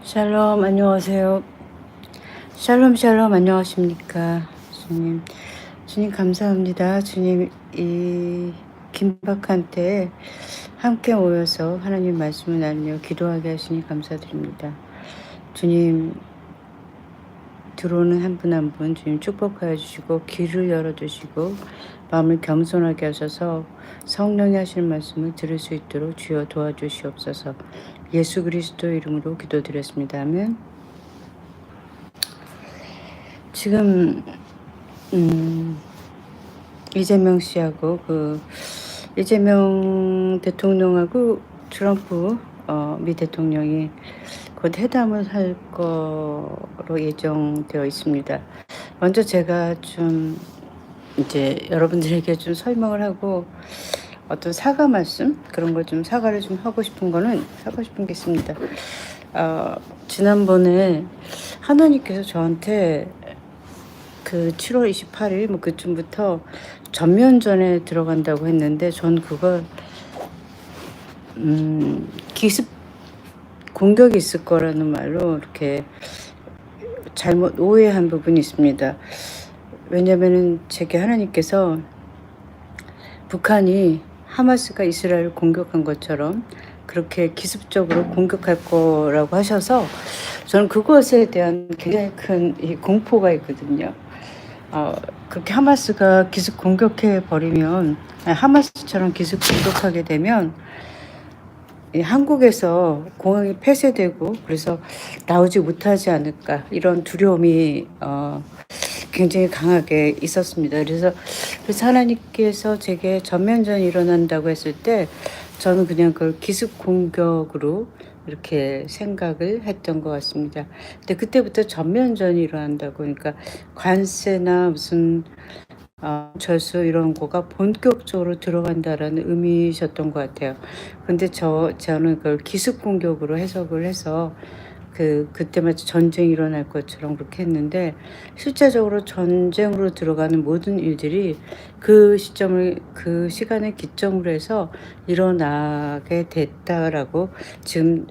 샬롬, 안녕하세요. 샬롬, 샬롬, 안녕하십니까. 주님, 주님 감사합니다. 주님, 이 긴박한 때에 함께 모여서 하나님 말씀을 나누며 기도하게 하시니 감사드립니다. 주님, 들어오는 한 분 한 분 주님 축복하여 주시고 귀를 열어주시고 마음을 겸손하게 하셔서 성령이 하실 말씀을 들을 수 있도록 주여 도와주시옵소서. 예수 그리스도 이름으로 기도드렸습니다. 아멘. 지금 이재명 씨하고 이재명 대통령하고 트럼프 미 대통령이 곧 회담을 할 거로 예정되어 있습니다. 먼저 제가 좀 이제 여러분들에게 좀 설명을 하고 어떤 사과 말씀 그런 걸 좀 사과를 좀 하고 싶은 게 있습니다. 지난번에 하나님께서 저한테 그 7월 28일 뭐 그쯤부터 전면전에 들어간다고 했는데 전 그걸 기습 공격이 있을 거라는 말로 이렇게 잘못 오해한 부분이 있습니다. 왜냐면은 제게 하나님께서 북한이 하마스가 이스라엘을 공격한 것처럼 그렇게 기습적으로 공격할 거라고 하셔서 저는 그것에 대한 굉장히 큰 공포가 있거든요. 그렇게 하마스가 기습 공격해 버리면, 하마스처럼 기습 공격하게 되면 한국에서 공항이 폐쇄되고 그래서 나오지 못하지 않을까 이런 두려움이 굉장히 강하게 있었습니다. 그래서 하나님께서 제게 전면전이 일어난다고 했을 때 저는 그냥 그걸 기습 공격으로 이렇게 생각을 했던 것 같습니다. 근데 그때부터 전면전이 일어난다고 그러니까 관세나 무슨 절수 이런 거가 본격적으로 들어간다라는 의미셨던 것 같아요. 근데 저는 그걸 기습 공격으로 해석을 해서 그때마치 전쟁이 일어날 것처럼 그렇게 했는데 실제적으로 전쟁으로 들어가는 모든 일들이 그 시간을 기점으로 해서 일어나게 됐다라고 지금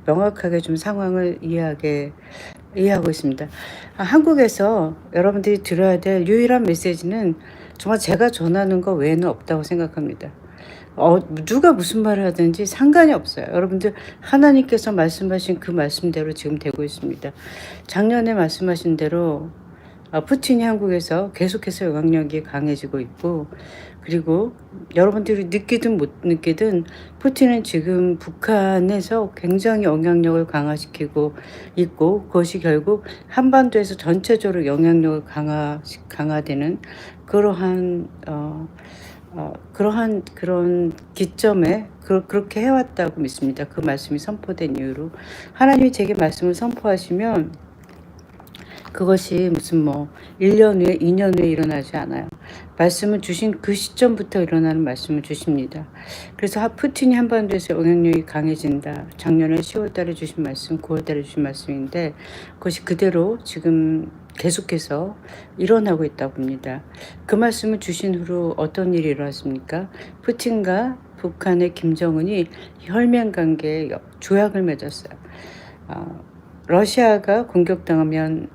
명확하게 좀 상황을 이해하고 있습니다. 한국에서 여러분들이 들어야 될 유일한 메시지는 정말 제가 전하는 거 외에는 없다고 생각합니다. 누가 무슨 말을 하든지 상관이 없어요. 여러분들 하나님께서 말씀하신 그 말씀대로 지금 되고 있습니다. 작년에 말씀하신 대로 푸틴이 한국에서 계속해서 영향력이 강해지고 있고, 그리고 여러분들이 느끼든 못 느끼든 푸틴은 지금 북한에서 굉장히 영향력을 강화시키고 있고, 그것이 결국 한반도에서 전체적으로 영향력을 강화되는 그러한 그런 기점에 그렇게 해왔다고 믿습니다. 그 말씀이 선포된 이유로 하나님이 제게 말씀을 선포하시면 그것이 무슨 1년 후에 2년 후에 일어나지 않아요. 말씀을 주신 그 시점부터 일어나는 말씀을 주십니다. 그래서 푸틴이 한반도에서 영향력이 강해진다. 작년에 10월 달에 주신 말씀, 9월 달에 주신 말씀인데 그것이 그대로 지금 계속해서 일어나고 있다고 봅니다. 그 말씀을 주신 후로 어떤 일이 일어났습니까? 푸틴과 북한의 김정은이 혈맹 관계에 조약을 맺었어요. 러시아가 공격당하면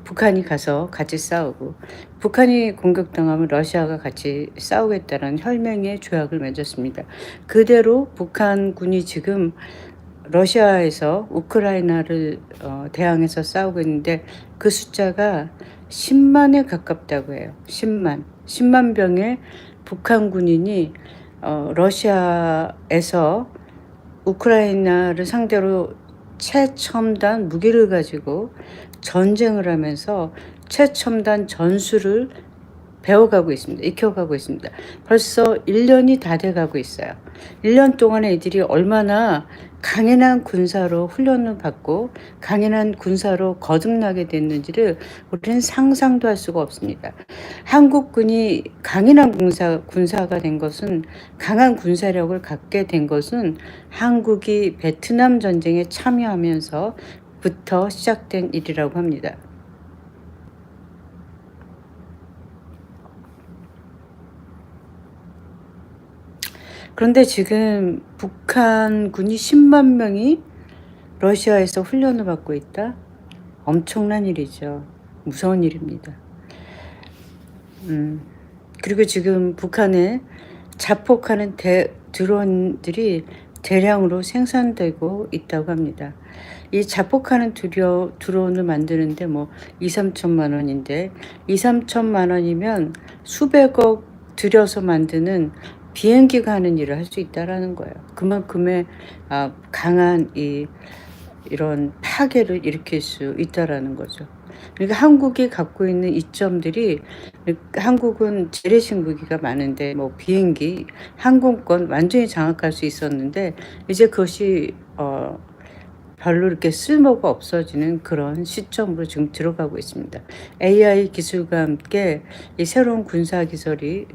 북한이 가서 같이 싸우고 북한이 공격당하면 러시아가 같이 싸우겠다는 혈맹의 조약을 맺었습니다. 그대로 북한군이 지금 러시아에서 우크라이나를 대항해서 싸우고 있는데 그 숫자가 10만에 가깝다고 해요. 10만 병의 북한 군인이 러시아에서 우크라이나를 상대로 최첨단 무기를 가지고 전쟁을 하면서 최첨단 전술을 배워가고 있습니다. 익혀가고 있습니다. 벌써 1년이 다 돼가고 있어요. 1년 동안에 이들이 얼마나 강인한 군사로 훈련을 받고 강인한 군사로 거듭나게 됐는지를 우리는 상상도 할 수가 없습니다. 한국군이 강인한 군사가 된 것은, 강한 군사력을 갖게 된 것은 한국이 베트남 전쟁에 참여하면서부터 시작된 일이라고 합니다. 그런데 지금 북한군이 10만 명이 러시아에서 훈련을 받고 있다? 엄청난 일이죠. 무서운 일입니다. 그리고 지금 북한에 자폭하는 드론들이 대량으로 생산되고 있다고 합니다. 이 자폭하는 드론을 만드는데 뭐 2, 3천만 원인데 2, 3천만 원이면 수백억 들여서 만드는 비행기가 하는 일을 할 수 있다라는 거예요. 그만큼의 강한 이런 파괴를 일으킬 수 있다라는 거죠. 그러니까 한국이 갖고 있는 이점들이, 한국은 재래식 무기가 많은데 뭐 비행기, 항공권 완전히 장악할 수 있었는데 이제 그것이 별로 이렇게 쓸모가 없어지는 그런 시점으로 지금 들어가고 있습니다. AI 기술과 함께 이 새로운 군사 기술이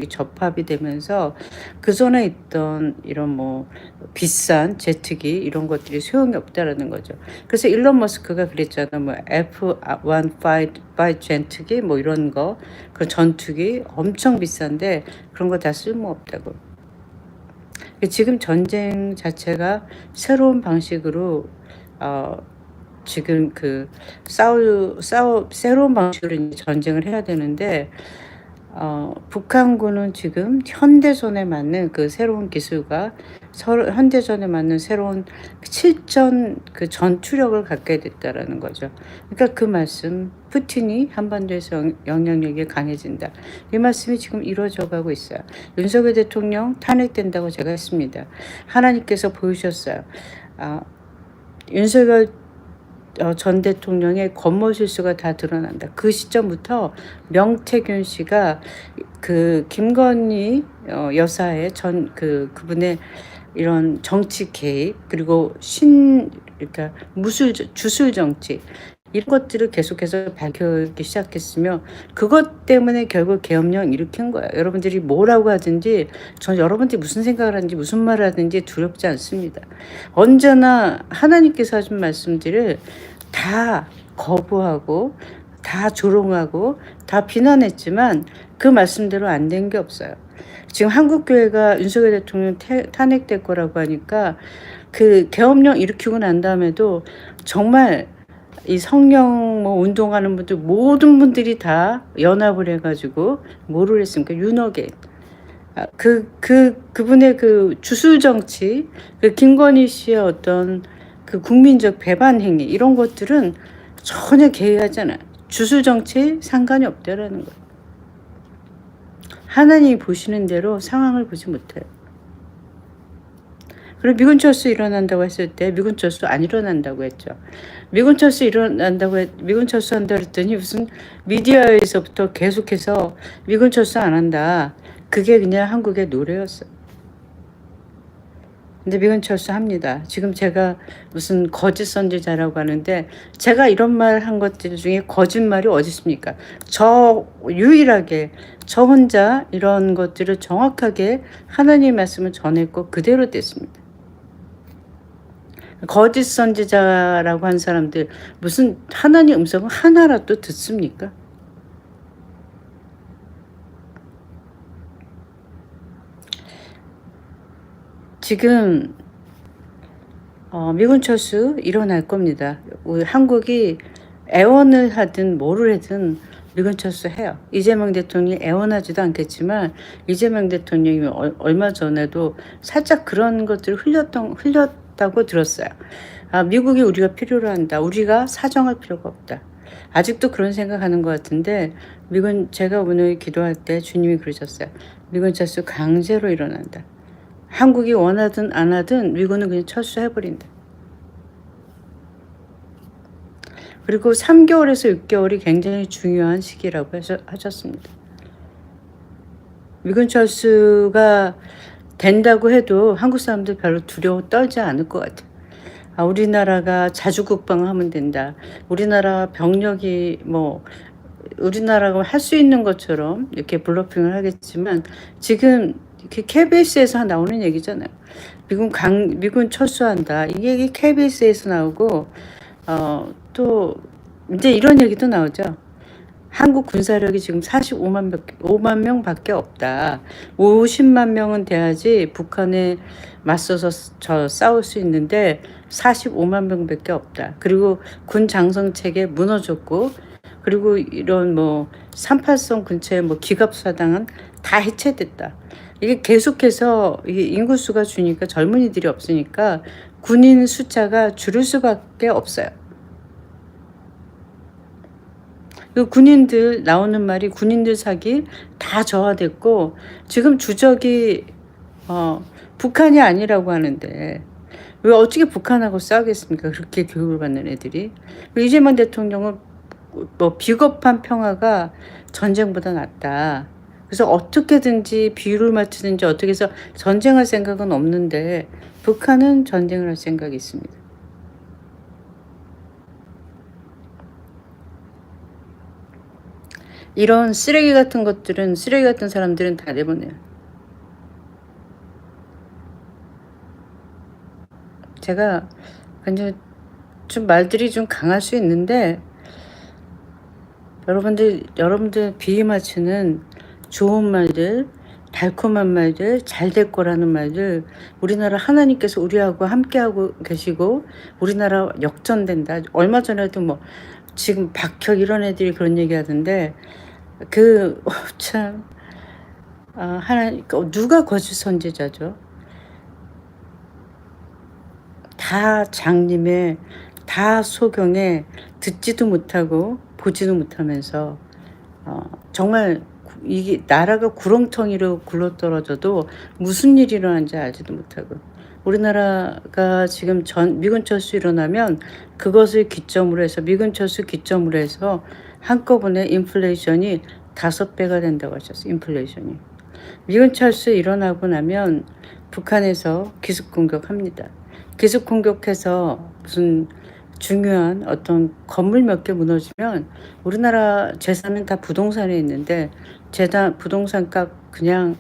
접합이 되면서 그전에 있던 이런 뭐 비싼 제트기 이런 것들이 소용이 없다라는 거죠. 그래서 일론 머스크가 그랬잖아. 뭐 F-1 제트기 뭐 이런 거, 그 전투기 엄청 비싼데 그런 거 다 쓸모 없다고. 지금 전쟁 자체가 새로운 방식으로 지금 새로운 방식으로 이제 전쟁을 해야 되는데 북한군은 지금 현대전에 맞는 그 새로운 기술과 현대전에 맞는 새로운 실전 전투력을 갖게 됐다라는 거죠. 그러니까 그 말씀, 푸틴이 한반도에서 영향력이 강해진다. 이 말씀이 지금 이루어져 가고 있어요. 윤석열 대통령 탄핵된다고 제가 했습니다. 하나님께서 보여주셨어요. 윤석열 전 대통령의 권모 실수가 다 드러난다. 그 시점부터 명태균 씨가 그 김건희 여사의 그분의 이런 정치 개입, 그리고 그러니까 주술 정치, 이런 것들을 계속해서 밝히기 시작했으며 그것 때문에 결국 계엄령 일으킨 거예요. 여러분들이 뭐라고 하든지 전 여러분들이 무슨 생각을 하든지 무슨 말을 하든지 두렵지 않습니다. 언제나 하나님께서 하신 말씀들을 다 거부하고 다 조롱하고 다 비난했지만 그 말씀대로 안 된 게 없어요. 지금 한국교회가 윤석열 대통령 탄핵될 거라고 하니까 그 계엄령 일으키고 난 다음에도 정말 이 성령 운동하는 분들 모든 분들이 다 연합을 해가지고 뭐를 했습니까? 윤호계. 그분의 그 주술 정치, 그 김건희 씨의 어떤 그 국민적 배반 행위 이런 것들은 전혀 개의하잖아요. 주술 정치 상관이 없다라는 거예요. 하나님이 보시는 대로 상황을 보지 못해요. 그리고 미군 철수 일어난다고 했을 때 미군 철수 안 일어난다고 했죠. 미군 철수한다고 했더니 무슨 미디어에서부터 계속해서 미군 철수 안 한다. 그게 그냥 한국의 노래였어요. 근데 미군 철수합니다. 지금 제가 무슨 거짓 선지자라고 하는데 제가 이런 말 한 것들 중에 거짓말이 어디 있습니까? 유일하게 저 혼자 이런 것들을 정확하게 하나님의 말씀을 전했고 그대로 됐습니다. 거짓 선지자라고 한 사람들 무슨 하나님 음성을 하나라도 듣습니까? 지금 미군 철수 일어날 겁니다. 우리 한국이 애원을 하든 뭐를 하든 미군 철수해요. 이재명 대통령이 애원하지도 않겠지만 이재명 대통령이 얼마 전에도 살짝 그런 것들을 흘렸다고 들었어요. 미국이 우리가 필요로 한다. 우리가 사정할 필요가 없다. 아직도 그런 생각하는 것 같은데 제가 오늘 기도할 때 주님이 그러셨어요. 미군 철수 강제로 일어난다. 한국이 원하든 안 하든 미군은 그냥 철수해버린다. 그리고 3개월에서 6개월이 굉장히 중요한 시기라고 하셨습니다. 미군 철수가 된다고 해도 한국 사람들 별로 두려워 떨지 않을 것 같아요. 우리나라가 자주국방을 하면 된다. 우리나라 병력이 우리나라가 할 수 있는 것처럼 이렇게 블러핑을 하겠지만 지금 KBS에서 나오는 얘기잖아요. 미군 철수한다. 이게 KBS에서 나오고 또 이제 이런 얘기도 나오죠. 한국 군사력이 지금 5만 명밖에 없다. 50만 명은 돼야지 북한에 맞서서 싸울 수 있는데 45만 명밖에 없다. 그리고 군 장성 체계 무너졌고, 그리고 이런 뭐 38선 근처에 뭐 기갑사당은 다 해체됐다. 이게 계속해서 이게 인구수가 주니까 젊은이들이 없으니까 군인 숫자가 줄을 수밖에 없어요. 그 군인들 나오는 말이 군인들 사기 다 저하됐고, 지금 주적이 북한이 아니라고 하는데 왜 어떻게 북한하고 싸우겠습니까? 그렇게 교육을 받는 애들이. 이재명 대통령은 뭐 비겁한 평화가 전쟁보다 낫다. 그래서 어떻게든지 비율을 맞추든지 어떻게 해서 전쟁할 생각은 없는데 북한은 전쟁을 할 생각이 있습니다. 이런 쓰레기 같은 것들은, 쓰레기 같은 사람들은 다 내보내요. 제가 굉장히 좀 말들이 좀 강할 수 있는데, 여러분들 비위 맞추는 좋은 말들, 달콤한 말들, 잘 될 거라는 말들, 우리나라 하나님께서 우리하고 함께하고 계시고 우리나라 역전된다. 얼마 전에도 뭐 지금 박혁 이런 애들이 그런 얘기 하던데, 참, 누가 거짓 선지자죠? 다 장님에, 다 소경에 듣지도 못하고 보지도 못하면서 정말 이게 나라가 구렁텅이로 굴러떨어져도 무슨 일이 일어난지 알지도 못하고, 우리나라가 지금 미군 철수 일어나면 그것을 기점으로 해서, 미군 철수 기점으로 해서 한꺼번에 인플레이션이 5배가 된다고 하셨어요. 인플레이션이. 미군 철수 일어나고 나면 북한에서 기습 공격합니다. 기습 공격해서 무슨 중요한 어떤 건물 몇 개 무너지면 우리나라 재산은 다 부동산에 있는데 부동산 값 그냥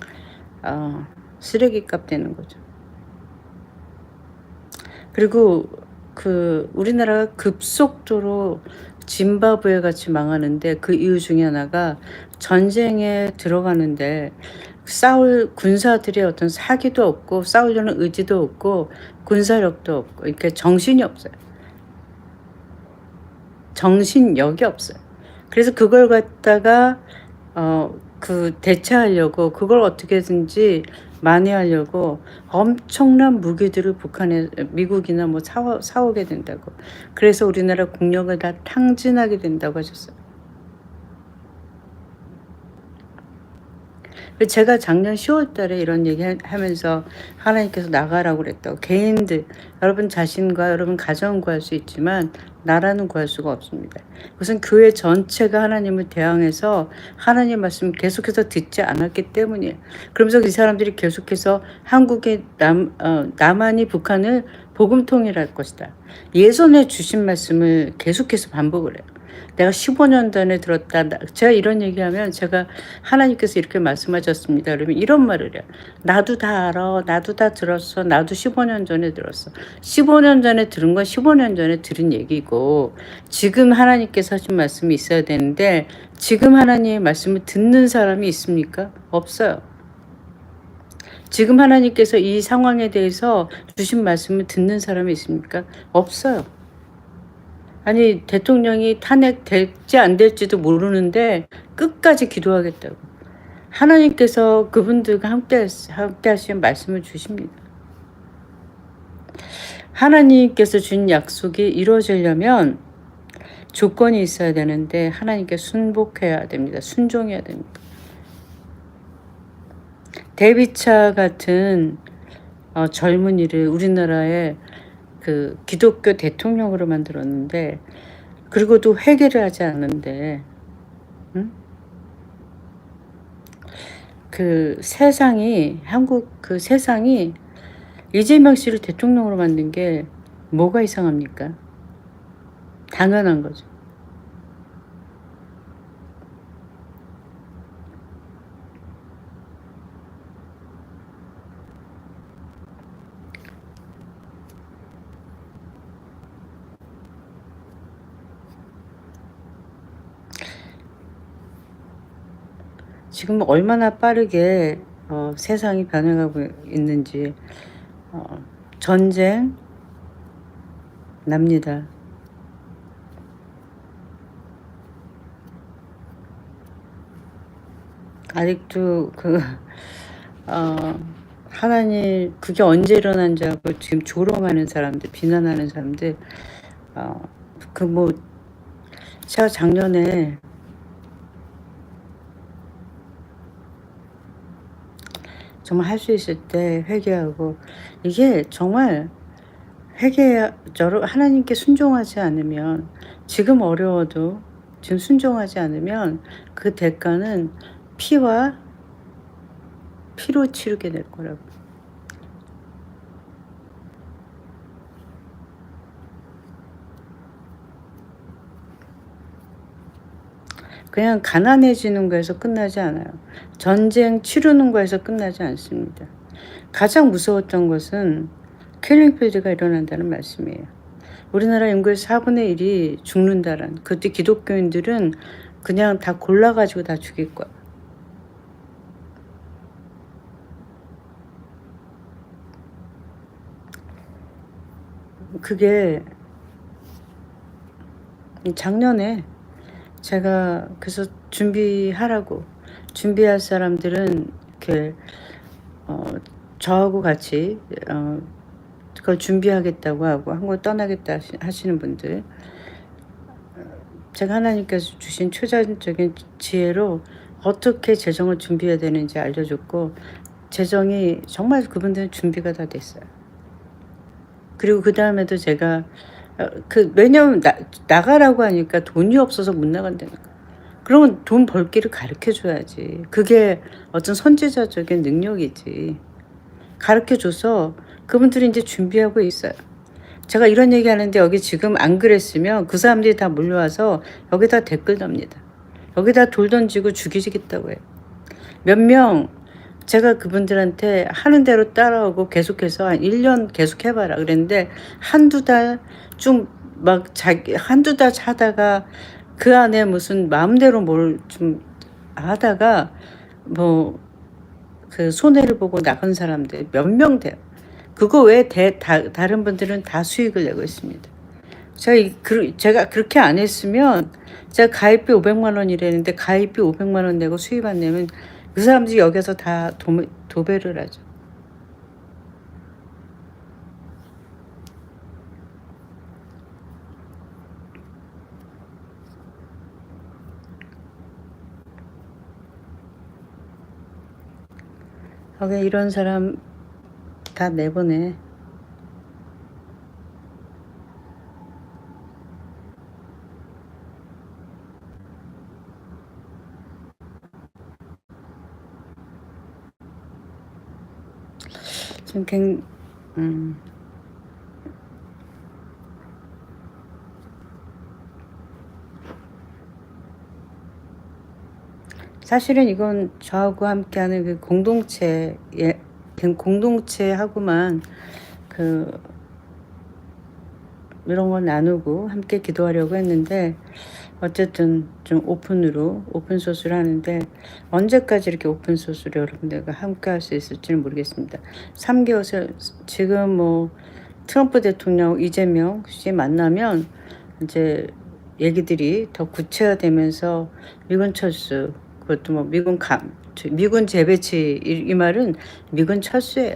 쓰레기 값 되는 거죠. 그리고 우리나라가 급속도로 짐바브웨 같이 망하는데 그 이유 중에 하나가 전쟁에 들어가는데 싸울 군사들의 어떤 사기도 없고 싸우려는 의지도 없고 군사력도 없고 이렇게 정신이 없어요. 정신력이 없어요. 그래서 그걸 갖다가 대체하려고, 그걸 어떻게든지 만회하려고 엄청난 무기들을 미국이나 뭐 사오게 된다고. 그래서 우리나라 국력을 다 탕진하게 된다고 하셨어요. 제가 작년 10월 달에 이런 얘기 하면서 하나님께서 나가라고 그랬다고. 개인들, 여러분 자신과 여러분 가정 구할 수 있지만 나라는 구할 수가 없습니다. 그것은 교회 전체가 하나님을 대항해서 하나님 말씀을 계속해서 듣지 않았기 때문이에요. 그러면서 이 사람들이 계속해서 남한이 북한을 복음 통일할 것이다. 예전에 주신 말씀을 계속해서 반복을 해요. 내가 15년 전에 들었다. 제가 이런 얘기하면 제가 하나님께서 이렇게 말씀하셨습니다. 그러면 이런 말을 해요. 나도 다 알아. 나도 다 들었어. 나도 15년 전에 들었어. 15년 전에 들은 건 15년 전에 들은 얘기고, 지금 하나님께서 하신 말씀이 있어야 되는데 지금 하나님의 말씀을 듣는 사람이 있습니까? 없어요. 지금 하나님께서 이 상황에 대해서 주신 말씀을 듣는 사람이 있습니까? 없어요. 아니, 대통령이 탄핵될지 안 될지도 모르는데 끝까지 기도하겠다고. 하나님께서 그분들과 함께 하시는 말씀을 주십니다. 하나님께서 준 약속이 이루어지려면 조건이 있어야 되는데 하나님께 순복해야 됩니다. 순종해야 됩니다. 데비차 같은 젊은이를 우리나라의 기독교 대통령으로 만들었는데, 그리고도 회개를 하지 않는데, 응? 한국 세상이 이재명 씨를 대통령으로 만든 게 뭐가 이상합니까? 당연한 거죠. 지금 얼마나 빠르게 세상이 변해가고 있는지. 전쟁 납니다. 아직도 어, 하나님 그게 언제 일어난지 알고 지금 조롱하는 사람들, 비난하는 사람들, 뭐 제가 작년에 정말 할 수 있을 때 회개하고, 이게 정말 하나님께 순종하지 않으면, 지금 어려워도 지금 순종하지 않으면 그 대가는 피와 피로 치르게 될 거라고. 그냥 가난해지는 거에서 끝나지 않아요. 전쟁 치르는 거에서 끝나지 않습니다. 가장 무서웠던 것은 킬링필드가 일어난다는 말씀이에요. 우리나라 인구의 4분의 1이 죽는다란. 그때 기독교인들은 그냥 다 골라가지고 다 죽일 거야. 그게 작년에 제가 그래서 준비할 사람들은 이렇게 저하고 같이 그걸 준비하겠다고 하고 한국 떠나겠다 하시는 분들, 제가 하나님께서 주신 초자적인 지혜로 어떻게 재정을 준비해야 되는지 알려줬고, 재정이 정말 그분들은 준비가 다 됐어요. 그리고 그 다음에도 제가 왜냐면 나가라고 하니까 돈이 없어서 못 나간다는 거야. 그러면 돈 벌 길을 가르쳐 줘야지. 그게 어떤 선지자적인 능력이지. 가르쳐 줘서 그분들이 이제 준비하고 있어요. 제가 이런 얘기 하는데 여기 지금 안 그랬으면 그 사람들이 다 몰려와서 여기다 댓글 답니다. 여기다 돌 던지고 죽이시겠다고 해요. 몇 명 제가 그분들한테 하는 대로 따라오고 계속해서 한 1년 계속 해봐라 그랬는데, 한두 달 한두 달 하다가 그 안에 무슨 마음대로 뭘 좀 하다가 뭐 그 손해를 보고 나간 사람들 몇 명 돼요. 그거 외에 다른 분들은 다 수익을 내고 있습니다. 제가 그렇게 안 했으면, 제가 가입비 500만 원이라는데 가입비 500만 원 내고 수입 안 내면 그 사람들이 여기서 다 도배를 하죠. 이런 사람 다 내보내. 지금 사실은 이건 저하고 함께하는 그 공동체하고만 이런 걸 나누고 함께 기도하려고 했는데, 어쨌든 좀 오픈소스를 하는데, 언제까지 이렇게 오픈소스를 여러분들과 함께 할 수 있을지는 모르겠습니다. 3개월 지금 뭐 트럼프 대통령 이재명 씨 만나면 이제 얘기들이 더 구체화되면서 미군 철수, 그것도 뭐 미군 재배치, 이 말은 미군 철수예요.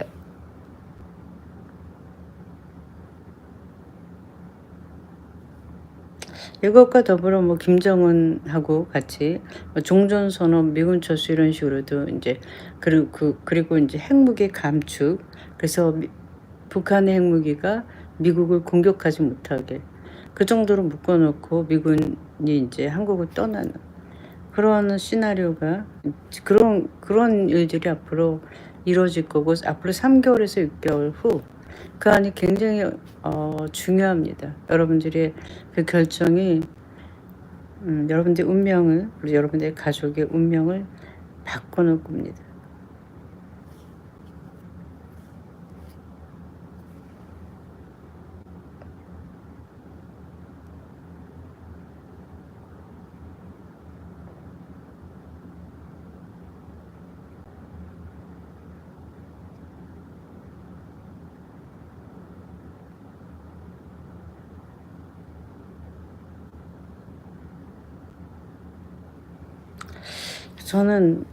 이것과 더불어 뭐 김정은하고 같이 종전선언, 미군 철수 이런 식으로도 이제, 그리고 이제 핵무기 감축, 그래서 북한의 핵무기가 미국을 공격하지 못하게 그 정도로 묶어놓고 미군이 이제 한국을 떠나는 그런 시나리오가, 그런 일들이 앞으로 이루어질 거고, 앞으로 3개월에서 6개월 후 그 안이 굉장히 중요합니다. 여러분들의 그 결정이 여러분들의 운명을, 그리고 여러분들의 가족의 운명을 바꿔놓을 겁니다. 저는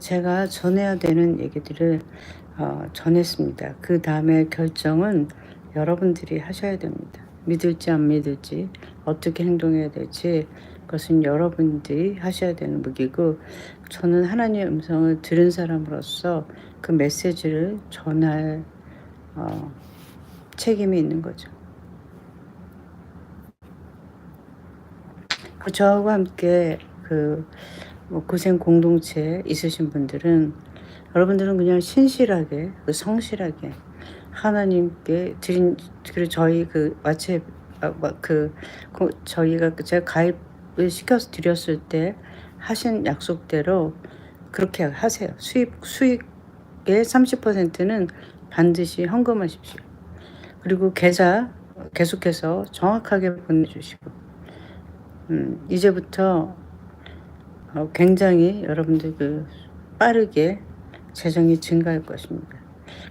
제가 전해야 되는 얘기들을 전했습니다. 그 다음에 결정은 여러분들이 하셔야 됩니다. 믿을지 안 믿을지, 어떻게 행동해야 될지, 그것은 여러분들이 하셔야 되는 무기고, 저는 하나님의 음성을 들은 사람으로서 그 메시지를 전할 책임이 있는 거죠. 저하고 함께 고생 공동체에 있으신 분들은, 여러분들은 그냥 신실하게, 성실하게 하나님께 드린, 그리고 저희 저희가 제가 가입을 시켜서 드렸을 때 하신 약속대로 그렇게 하세요. 수익의 30%는 반드시 헌금하십시오. 그리고 계좌 계속해서 정확하게 보내주시고, 이제부터 굉장히 여러분들 빠르게 재정이 증가할 것입니다.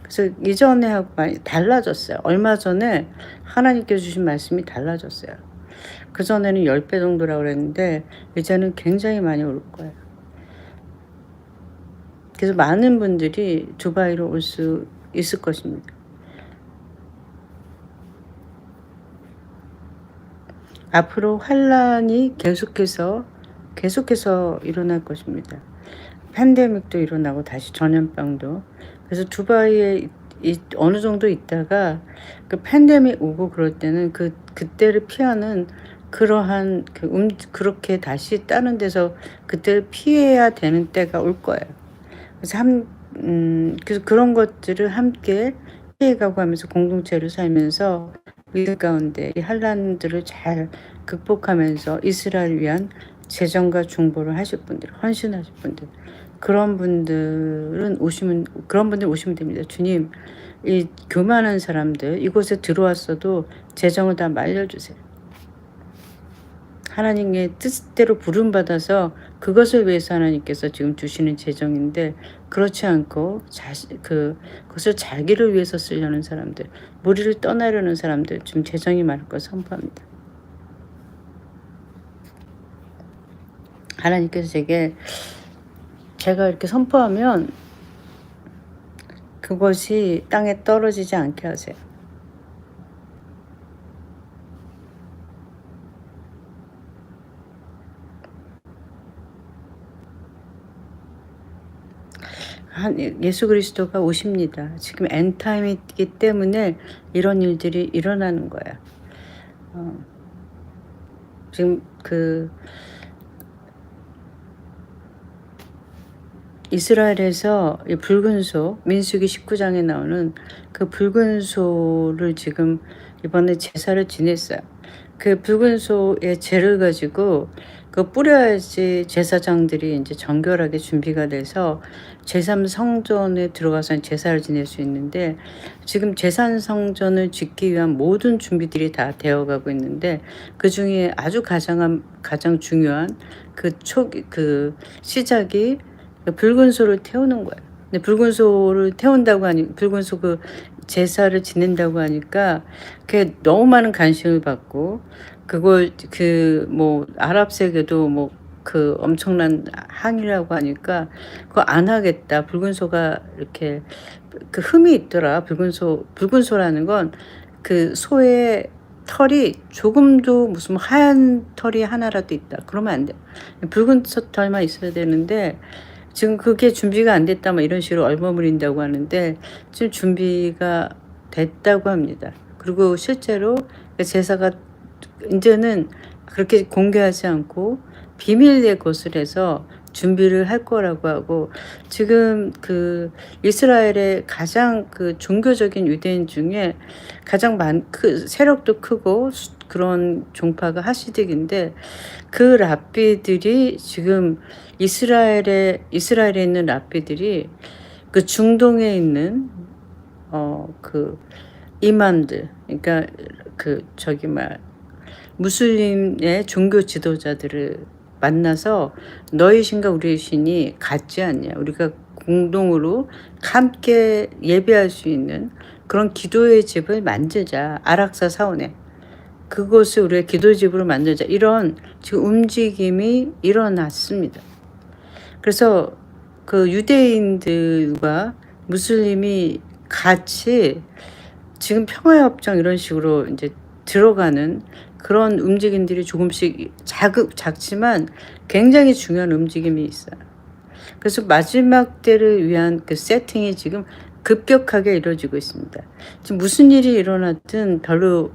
그래서 이전에하고 많이 달라졌어요. 얼마 전에 하나님께 주신 말씀이 달라졌어요. 그전에는 10배 정도라고 그랬는데 이제는 굉장히 많이 오를 거예요. 그래서 많은 분들이 두바이로 올 수 있을 것입니다. 앞으로 환란이 계속해서 일어날 것입니다. 팬데믹도 일어나고 다시 전염병도. 그래서 두바이에 어느 정도 있다가 그 팬데믹 오고 그럴 때는 그때를 피하는 그러한 그렇게 다시 다른 데서 그때를 피해야 되는 때가 올 거예요. 그래서 그래서 그런 것들을 함께 피해가고 하면서 공동체를 살면서 이 가운데 이 환란들을 잘 극복하면서 이스라엘 위한 재정과 중보를 하실 분들, 헌신하실 분들, 그런 분들 오시면 됩니다. 주님, 이 교만한 사람들 이곳에 들어왔어도 재정을 다 말려주세요. 하나님의 뜻대로 부름받아서 그것을 위해서 하나님께서 지금 주시는 재정인데, 그렇지 않고 그것을 자기를 위해서 쓰려는 사람들, 무리를 떠나려는 사람들, 지금 재정이 많을 걸 선포합니다. 하나님께서 제가 이렇게 선포하면 그것이 땅에 떨어지지 않게 하세요. 예수 그리스도가 오십니다. 지금 엔타임이기 때문에 이런 일들이 일어나는 거야. 지금 이스라엘에서 이 붉은 소, 민수기 19장에 나오는 그 붉은 소를 지금 이번에 제사를 지냈어요. 그 붉은 소의 재를 가지고 뿌려야지 제사장들이 이제 정결하게 준비가 돼서 제3성전에 들어가서 제사를 지낼 수 있는데, 지금 제3성전을 짓기 위한 모든 준비들이 다 되어가고 있는데, 그 중에 아주 가장 중요한 시작이 붉은 소를 태우는 거예요. 근데 붉은 소를 태운다고 붉은 소 제사를 지낸다고 하니까 그게 너무 많은 관심을 받고, 그걸 아랍 세계도 엄청난 항의라고 하니까 그거 안 하겠다. 붉은 소가 이렇게 흠이 있더라. 붉은 소라는 건 소의 털이 조금도 무슨 하얀 털이 하나라도 있다. 그러면 안 돼. 붉은 털만 있어야 되는데 지금 그게 준비가 안 됐다 이런 식으로 얼버무린다고 하는데, 지금 준비가 됐다고 합니다. 그리고 실제로 제사가 이제는 그렇게 공개하지 않고 비밀의 것을 해서 준비를 할 거라고 하고, 지금 이스라엘의 가장 종교적인 유대인 중에 가장 세력도 크고 그런 종파가 하시딕인데, 그 랍비들이 지금 이스라엘에 있는 랍비들이 중동에 있는 이맘들, 그러니까 무슬림의 종교 지도자들을 만나서 너희 신과 우리의 신이 같지 않냐, 우리가 공동으로 함께 예배할 수 있는 그런 기도의 집을 만들자. 아락사 사원에 그곳을 우리의 기도집으로 만들자. 이런 지금 움직임이 일어났습니다. 그래서 그 유대인들과 무슬림이 같이 지금 평화협정 이런 식으로 이제 들어가는 그런 움직임들이 조금씩 작지만 굉장히 중요한 움직임이 있어요. 그래서 마지막 때를 위한 그 세팅이 지금 급격하게 이루어지고 있습니다. 지금 무슨 일이 일어났든 별로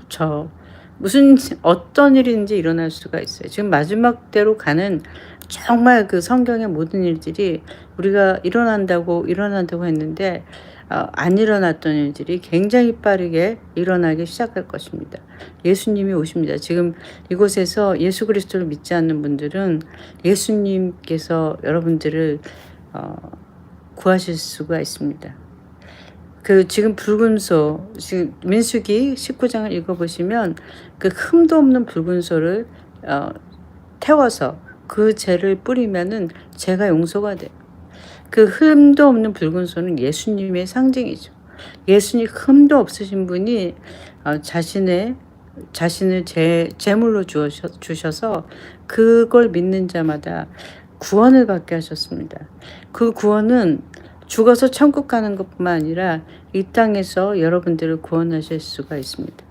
저 무슨 어떤 일인지 일어날 수가 있어요. 지금 마지막 때로 가는 정말 그 성경의 모든 일들이 우리가 일어난다고 했는데 안 일어났던 일들이 굉장히 빠르게 일어나기 시작할 것입니다. 예수님이 오십니다. 지금 이곳에서 예수 그리스도를 믿지 않는 분들은 예수님께서 여러분들을 구하실 수가 있습니다. 그 지금 붉은 소, 지금 민수기 19장을 읽어보시면 그 흠도 없는 붉은 소를 태워서 그 죄를 뿌리면은 죄가 용서가 돼요. 그 흠도 없는 붉은 소는 예수님의 상징이죠. 예수님 흠도 없으신 분이 자신을 제물로 주셔서 그걸 믿는 자마다 구원을 받게 하셨습니다. 그 구원은 죽어서 천국 가는 것뿐만 아니라 이 땅에서 여러분들을 구원하실 수가 있습니다.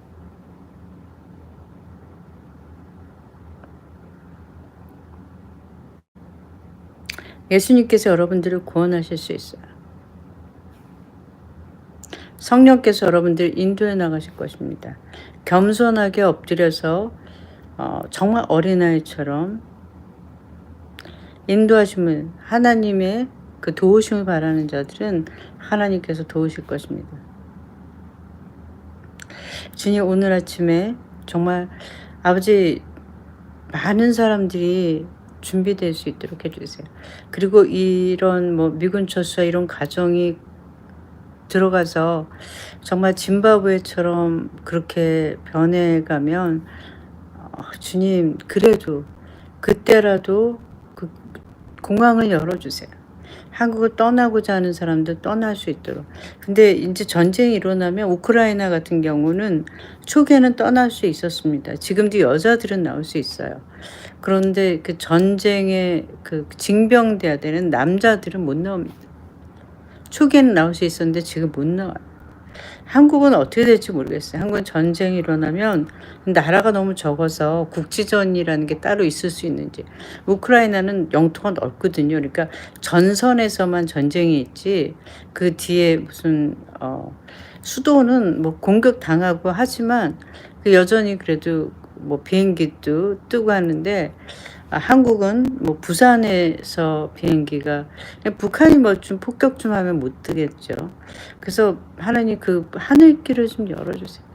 예수님께서 여러분들을 구원하실 수 있어요. 성령께서 여러분들 인도해 나가실 것입니다. 겸손하게 엎드려서 정말 어린아이처럼 인도하심을 하나님의 그 도우심을 바라는 자들은 하나님께서 도우실 것입니다. 주님 오늘 아침에 정말 아버지 많은 사람들이 준비될 수 있도록 해주세요. 그리고 이런 뭐 미군 철수와 이런 가정이 들어가서 정말 짐바브웨처럼 그렇게 변해가면 주님 그래도 그때라도 그 공항을 열어주세요. 한국을 떠나고자 하는 사람들 떠날 수 있도록. 근데 이제 전쟁이 일어나면 우크라이나 같은 경우는 초기에는 떠날 수 있었습니다. 지금도 여자들은 나올 수 있어요. 그런데 그 전쟁에 그 징병돼야 되는 남자들은 못 나옵니다. 초기에는 나올 수 있었는데 지금 못 나와요. 한국은 어떻게 될지 모르겠어요. 한국은 전쟁이 일어나면 나라가 너무 적어서 국지전이라는 게 따로 있을 수 있는지. 우크라이나는 영토가 넓거든요. 그러니까 전선에서만 전쟁이 있지 그 뒤에 무슨 수도는 뭐 공격당하고 하지만 그 여전히 그래도 뭐 비행기도 뜨고 하는데 한국은 뭐 부산에서 비행기가 북한이 뭐 좀 폭격 좀 하면 못 뜨겠죠. 그래서 하나님 그 하늘길을 좀 열어주세요.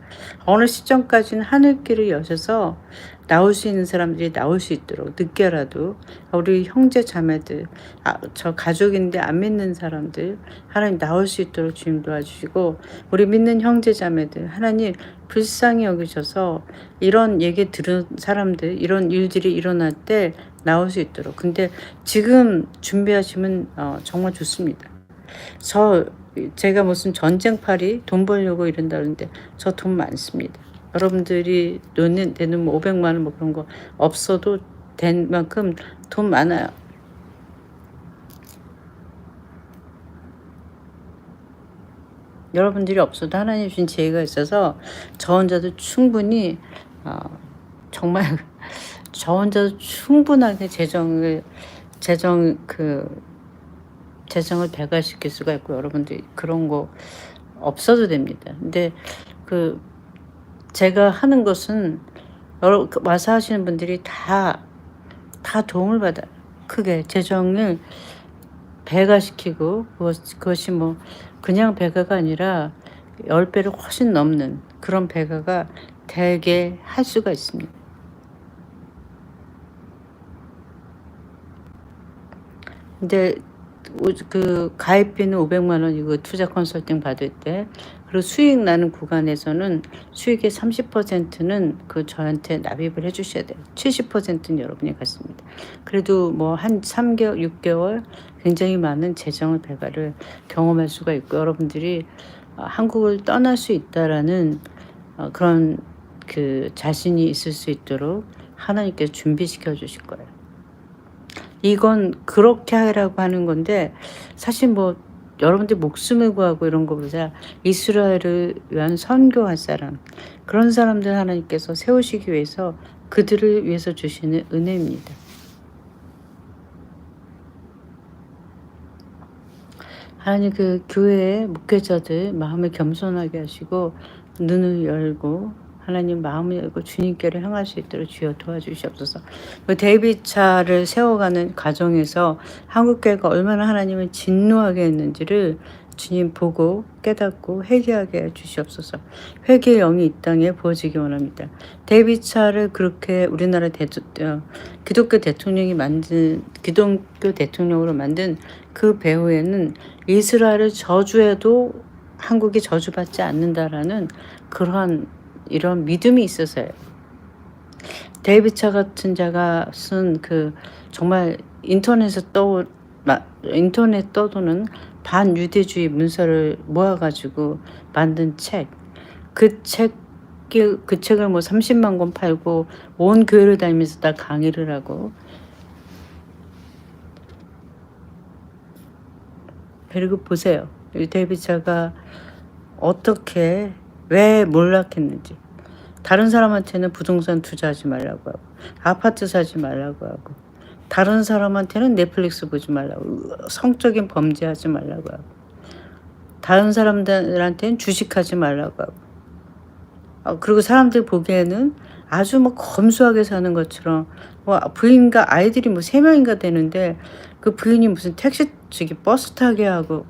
어느 시점까지는 하늘길을 여셔서 나올 수 있는 사람들이 나올 수 있도록 늦게라도 우리 형제 자매들 저 가족인데 안 믿는 사람들 하나님 나올 수 있도록 주님 도와주시고 우리 믿는 형제 자매들 하나님 불쌍히 여기셔서 이런 얘기 들은 사람들 이런 일들이 일어날 때 나올 수 있도록. 근데 지금 준비하시면 정말 좋습니다. 제가 무슨 전쟁팔이 돈 벌려고 이런다는데 저 돈 많습니다. 여러분들이 내는 뭐 500만 원 뭐 그런 거 없어도 된 만큼 돈 많아요. 여러분들이 없어도 하나님 주신 지혜가 있어서 저 혼자도 충분히 정말 저 혼자도 충분하게 재정을 배가시킬 수가 있고 여러분들이 그런 거 없어도 됩니다. 근데 그 제가 하는 것은 와서 하시는 분들이 다 도움을 받아요. 크게 재정을 배가시키고 그것이 뭐 그냥 배가가 아니라 10배를 훨씬 넘는 그런 배가가 되게 할 수가 있습니다. 근데 그 가입비는 500만 원이고 투자 컨설팅 받을 때 그리고 수익 나는 구간에서는 수익의 30%는 그 저한테 납입을 해주셔야 돼요. 70%는 여러분이 갖습니다. 그래도 뭐 한 3개월, 6개월 굉장히 많은 재정의 배가를 경험할 수가 있고 여러분들이 한국을 떠날 수 있다라는 그런 그 자신이 있을 수 있도록 하나님께서 준비시켜 주실 거예요. 이건 그렇게 하라고 하는 건데 사실 뭐 여러분들 목숨을 구하고 이런 거보다 이스라엘을 위한 선교할 사람, 그런 사람들 하나님께서 세우시기 위해서 그들을 위해서 주시는 은혜입니다. 하나님 그 교회의 목회자들 마음을 겸손하게 하시고 눈을 열고 하나님 마음을 열고 주님께로 향할 수 있도록 주여 도와주시옵소서. 그 데이비차를 세워가는 과정에서 한국교회가 얼마나 하나님을 진노하게 했는지를 주님 보고 깨닫고 회개하게 해 주시옵소서. 회개의 영이 이 땅에 부어지기 원합니다. 데이비차를 그렇게 우리나라 기독교 대통령으로 만든 그 배후에는 이스라엘을 저주해도 한국이 저주받지 않는다라는 그러한 이런 믿음이 있어서요. 데이비차 같은 자가 쓴 그 정말 인터넷에 떠도는 반유대주의 문서를 모아가지고 만든 책. 그 책을 뭐 30만 권 팔고 온 교회를 다니면서 다 강의를 하고, 그리고 보세요. 이 데이비차가 어떻게 왜 몰락했는지. 다른 사람한테는 부동산 투자하지 말라고 하고 아파트 사지 말라고 하고 다른 사람한테는 넷플릭스 보지 말라고, 성적인 범죄하지 말라고 하고 다른 사람들한테는 주식하지 말라고 하고, 그리고 사람들 보기에는 아주 뭐 검소하게 사는 것처럼 뭐 부인과 아이들이 뭐 3명인가 되는데 그 부인이 무슨 버스 타게 하고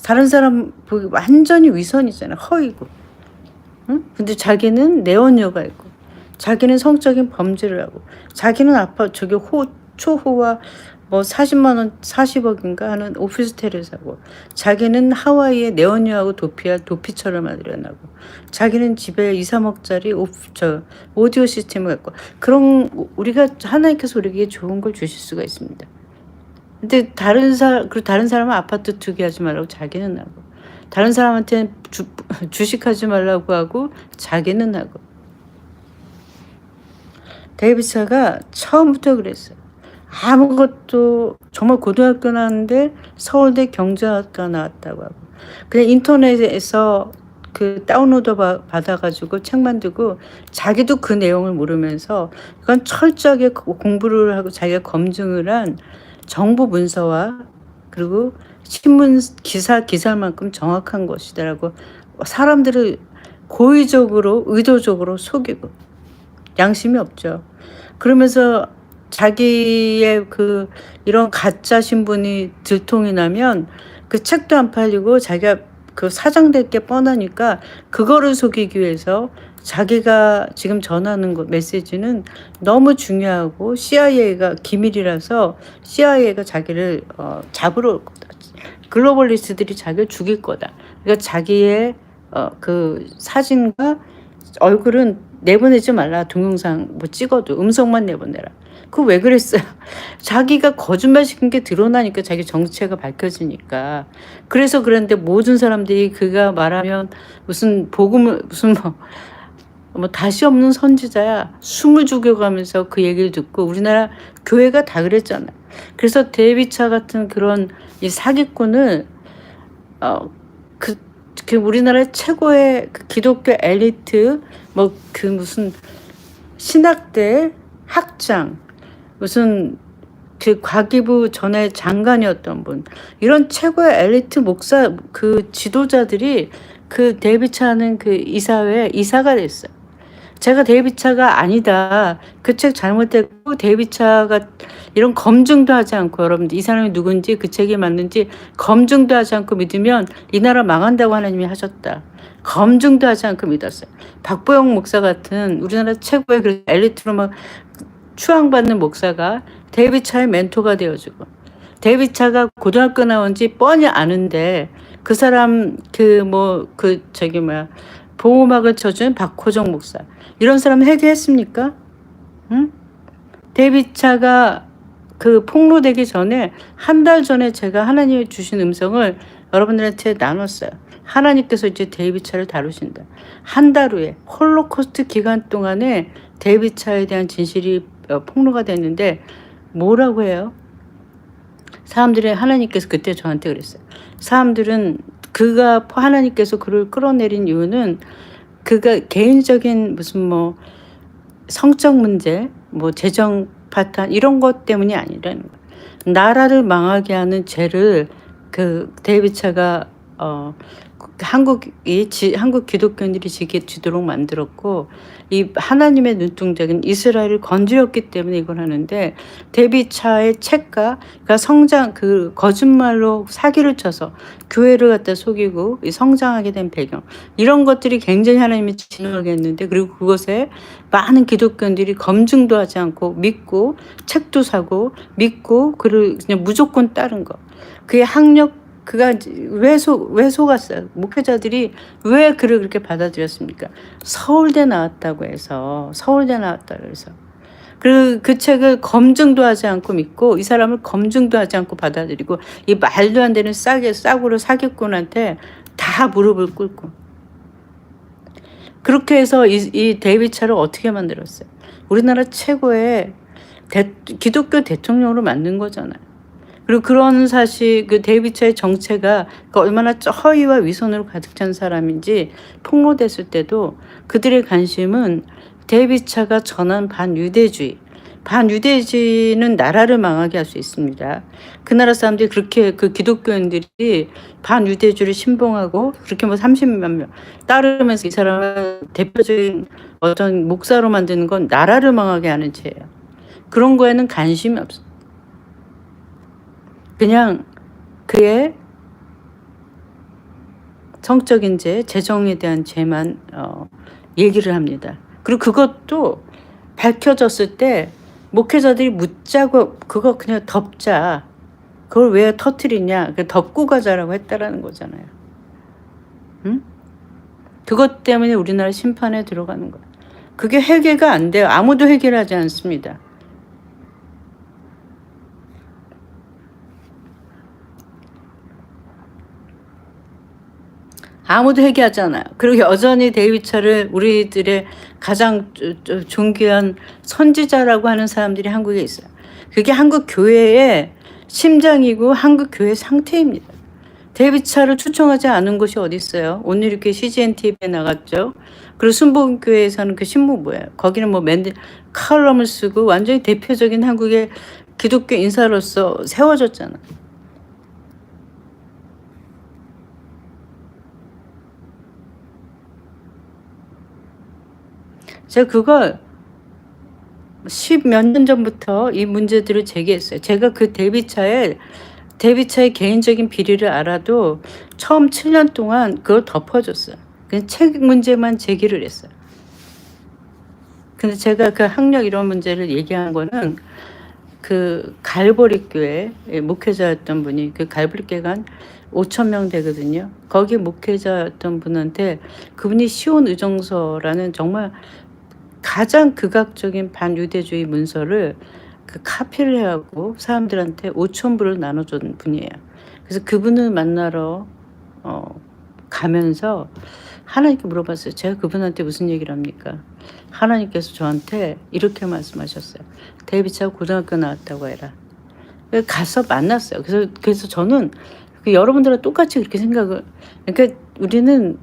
다른 사람 보기 완전히 위선이잖아. 허위고. 응? 근데 자기는 내원녀가 있고 자기는 성적인 범죄를 하고 자기는 초호와 뭐 40만 원 40억인가 하는 오피스텔을 사고 자기는 하와이에 네온유하고 도피처를 마련하고 자기는 집에 2, 3억짜리 오디오 시스템을 갖고, 그런 우리가 하나님께서 우리에게 좋은 걸 주실 수가 있습니다. 근데 다른 사람은 아파트 투기하지 말라고 자기는 하고 다른 사람한테는 주식하지 말라고 하고 자기는 하고. 데이비차가 처음부터 그랬어요. 아무것도, 정말 고등학교 나왔는데 서울대 경제학과 나왔다고 하고 그냥 인터넷에서 그 다운로드 받아가지고 책 만들고 자기도 그 내용을 모르면서 이건 철저하게 공부를 하고 자기가 검증을 한 정부 문서와 그리고 신문 기사만큼 정확한 것이다라고 사람들을 고의적으로 의도적으로 속이고, 양심이 없죠. 그러면서 자기의 이런 가짜 신분이 들통이 나면 그 책도 안 팔리고 자기가 그 사장될 게 뻔하니까 그거를 속이기 위해서 자기가 지금 전하는 메시지는 너무 중요하고 CIA가 기밀이라서 CIA가 자기를 잡으러 올 거다. 글로벌리스트들이 자기를 죽일 거다. 그러니까 자기의 그 사진과 얼굴은 내보내지 말라. 동영상 뭐 찍어도 음성만 내보내라. 그거 왜 그랬어요? 자기가 거짓말 시킨 게 드러나니까, 자기 정체가 밝혀지니까. 그래서 그런데 모든 사람들이 그가 말하면 무슨 복음을 무슨 뭐 다시 없는 선지자야 숨을 죽여가면서 그 얘기를 듣고, 우리나라 교회가 다 그랬잖아. 그래서 데이비차 같은 그런 이 사기꾼을 그 우리나라 최고의 그 기독교 엘리트 뭐 그 무슨 신학대 학장, 무슨 그 과기부 전에 장관이었던 분, 이런 최고의 엘리트 목사 그 지도자들이 그 데이비차는 그 이사회에 이사가 됐어요. 제가 데이비차가 아니다, 그 책 잘못됐고 데이비차가 이런 검증도 하지 않고, 여러분들 이 사람이 누군지 그 책이 맞는지 검증도 하지 않고 믿으면 이 나라 망한다고 하나님이 하셨다. 검증도 하지 않고 믿었어요. 박보영 목사 같은 우리나라 최고의 그 엘리트로 막 추앙받는 목사가 데이비차의 멘토가 되어주고, 데이비차가 고등학교 나온 지 뻔히 아는데 그 사람 보호막을 쳐준 박호정 목사, 이런 사람 회개했습니까? 응? 데이비차가 그 폭로되기 전에 한 달 전에 제가 하나님이 주신 음성을 여러분들한테 나눴어요. 하나님께서 이제 데이비차를 다루신다. 한 달 후에 홀로코스트 기간 동안에 데이비차에 대한 진실이 폭로가 됐는데 뭐라고 해요? 사람들이 하나님께서 그때 저한테 그랬어요. 사람들은 그가 하나님께서 그를 끌어내린 이유는 그가 개인적인 무슨 뭐 성적 문제, 뭐 재정 파탄 이런 것 때문이 아니라는 거예요. 나라를 망하게 하는 죄를 그 데이비차가 한국 기독교인들이 지도록 만들었고, 이 하나님의 눈동자는 이스라엘을 건드렸기 때문에 이걸 하는데, 데이비차의 책가 성장 그 거짓말로 사기를 쳐서 교회를 갖다 속이고 성장하게 된 배경, 이런 것들이 굉장히 하나님이 진노하게 했는데, 그리고 그것에 많은 기독교인들이 검증도 하지 않고 믿고 책도 사고 믿고 그를 그냥 무조건 따른 거. 그의 학력, 그가 왜 속았어요? 목회자들이 왜 그를 그렇게 받아들였습니까? 서울대 나왔다고 해서, 그리고 그 책을 검증도 하지 않고 믿고, 이 사람을 검증도 하지 않고 받아들이고, 이 말도 안 되는 싸구려 사기꾼한테 다 무릎을 꿇고, 그렇게 해서 이 데이비차를 어떻게 만들었어요? 우리나라 최고의 기독교 대통령으로 만든 거잖아요. 그리고 그런 사실 그 데이비차의 정체가 얼마나 허위와 위선으로 가득 찬 사람인지 폭로됐을 때도 그들의 관심은 데이비차가 전한 반유대주의는 나라를 망하게 할 수 있습니다. 그 나라 사람들이 그렇게, 그 기독교인들이 반유대주의를 신봉하고 그렇게 뭐 30만 명 따르면서 이 사람을 대표적인 어떤 목사로 만드는 건 나라를 망하게 하는 죄예요. 그런 거에는 관심이 없어. 그냥 그의 성적인 죄, 재정에 대한 죄만 얘기를 합니다. 그리고 그것도 밝혀졌을 때 목회자들이 묻자고, 그거 그냥 덮자. 그걸 왜 터뜨리냐. 덮고 가자라고 했다라는 거잖아요. 응? 그것 때문에 우리나라 심판에 들어가는 거예요. 그게 해결가 안 돼요. 아무도 해결하지 않습니다. 아무도 회개하잖아요. 그리고 여전히 데이비차를 우리들의 가장 존귀한 선지자라고 하는 사람들이 한국에 있어요. 그게 한국 교회의 심장이고 한국 교회의 상태입니다. 데이비차를 추천하지 않은 곳이 어디 있어요? 오늘 이렇게 CGN TV에 나갔죠. 그리고 순복음교회에서는 그 신문 뭐예요? 거기는 뭐 칼럼을 쓰고 완전히 대표적인 한국의 기독교 인사로서 세워졌잖아. 제가 그걸 10몇 년 전부터 이 문제들을 제기했어요. 제가 그 데이비차의 개인적인 비리를 알아도 처음 7년 동안 그걸 덮어줬어요. 그냥 책 문제만 제기를 했어요. 근데 제가 그 학력 이런 문제를 얘기한 거는 그 갈보리 교회 목회자였던 분이, 그 갈보리 교회가 한 5,000명 되거든요. 거기 목회자였던 분한테 그분이 시온 의정서라는 정말 가장 극악적인 반유대주의 문서를 그 카피를 해갖고 사람들한테 5,000불을 나눠준 분이에요. 그래서 그분을 만나러 가면서 하나님께 물어봤어요. 제가 그분한테 무슨 얘기를 합니까? 하나님께서 저한테 이렇게 말씀하셨어요. 데이비차가 고등학교 나왔다고 해라. 가서 만났어요. 그래서 저는 여러분들과 똑같이 그렇게 생각을, 그러니까 우리는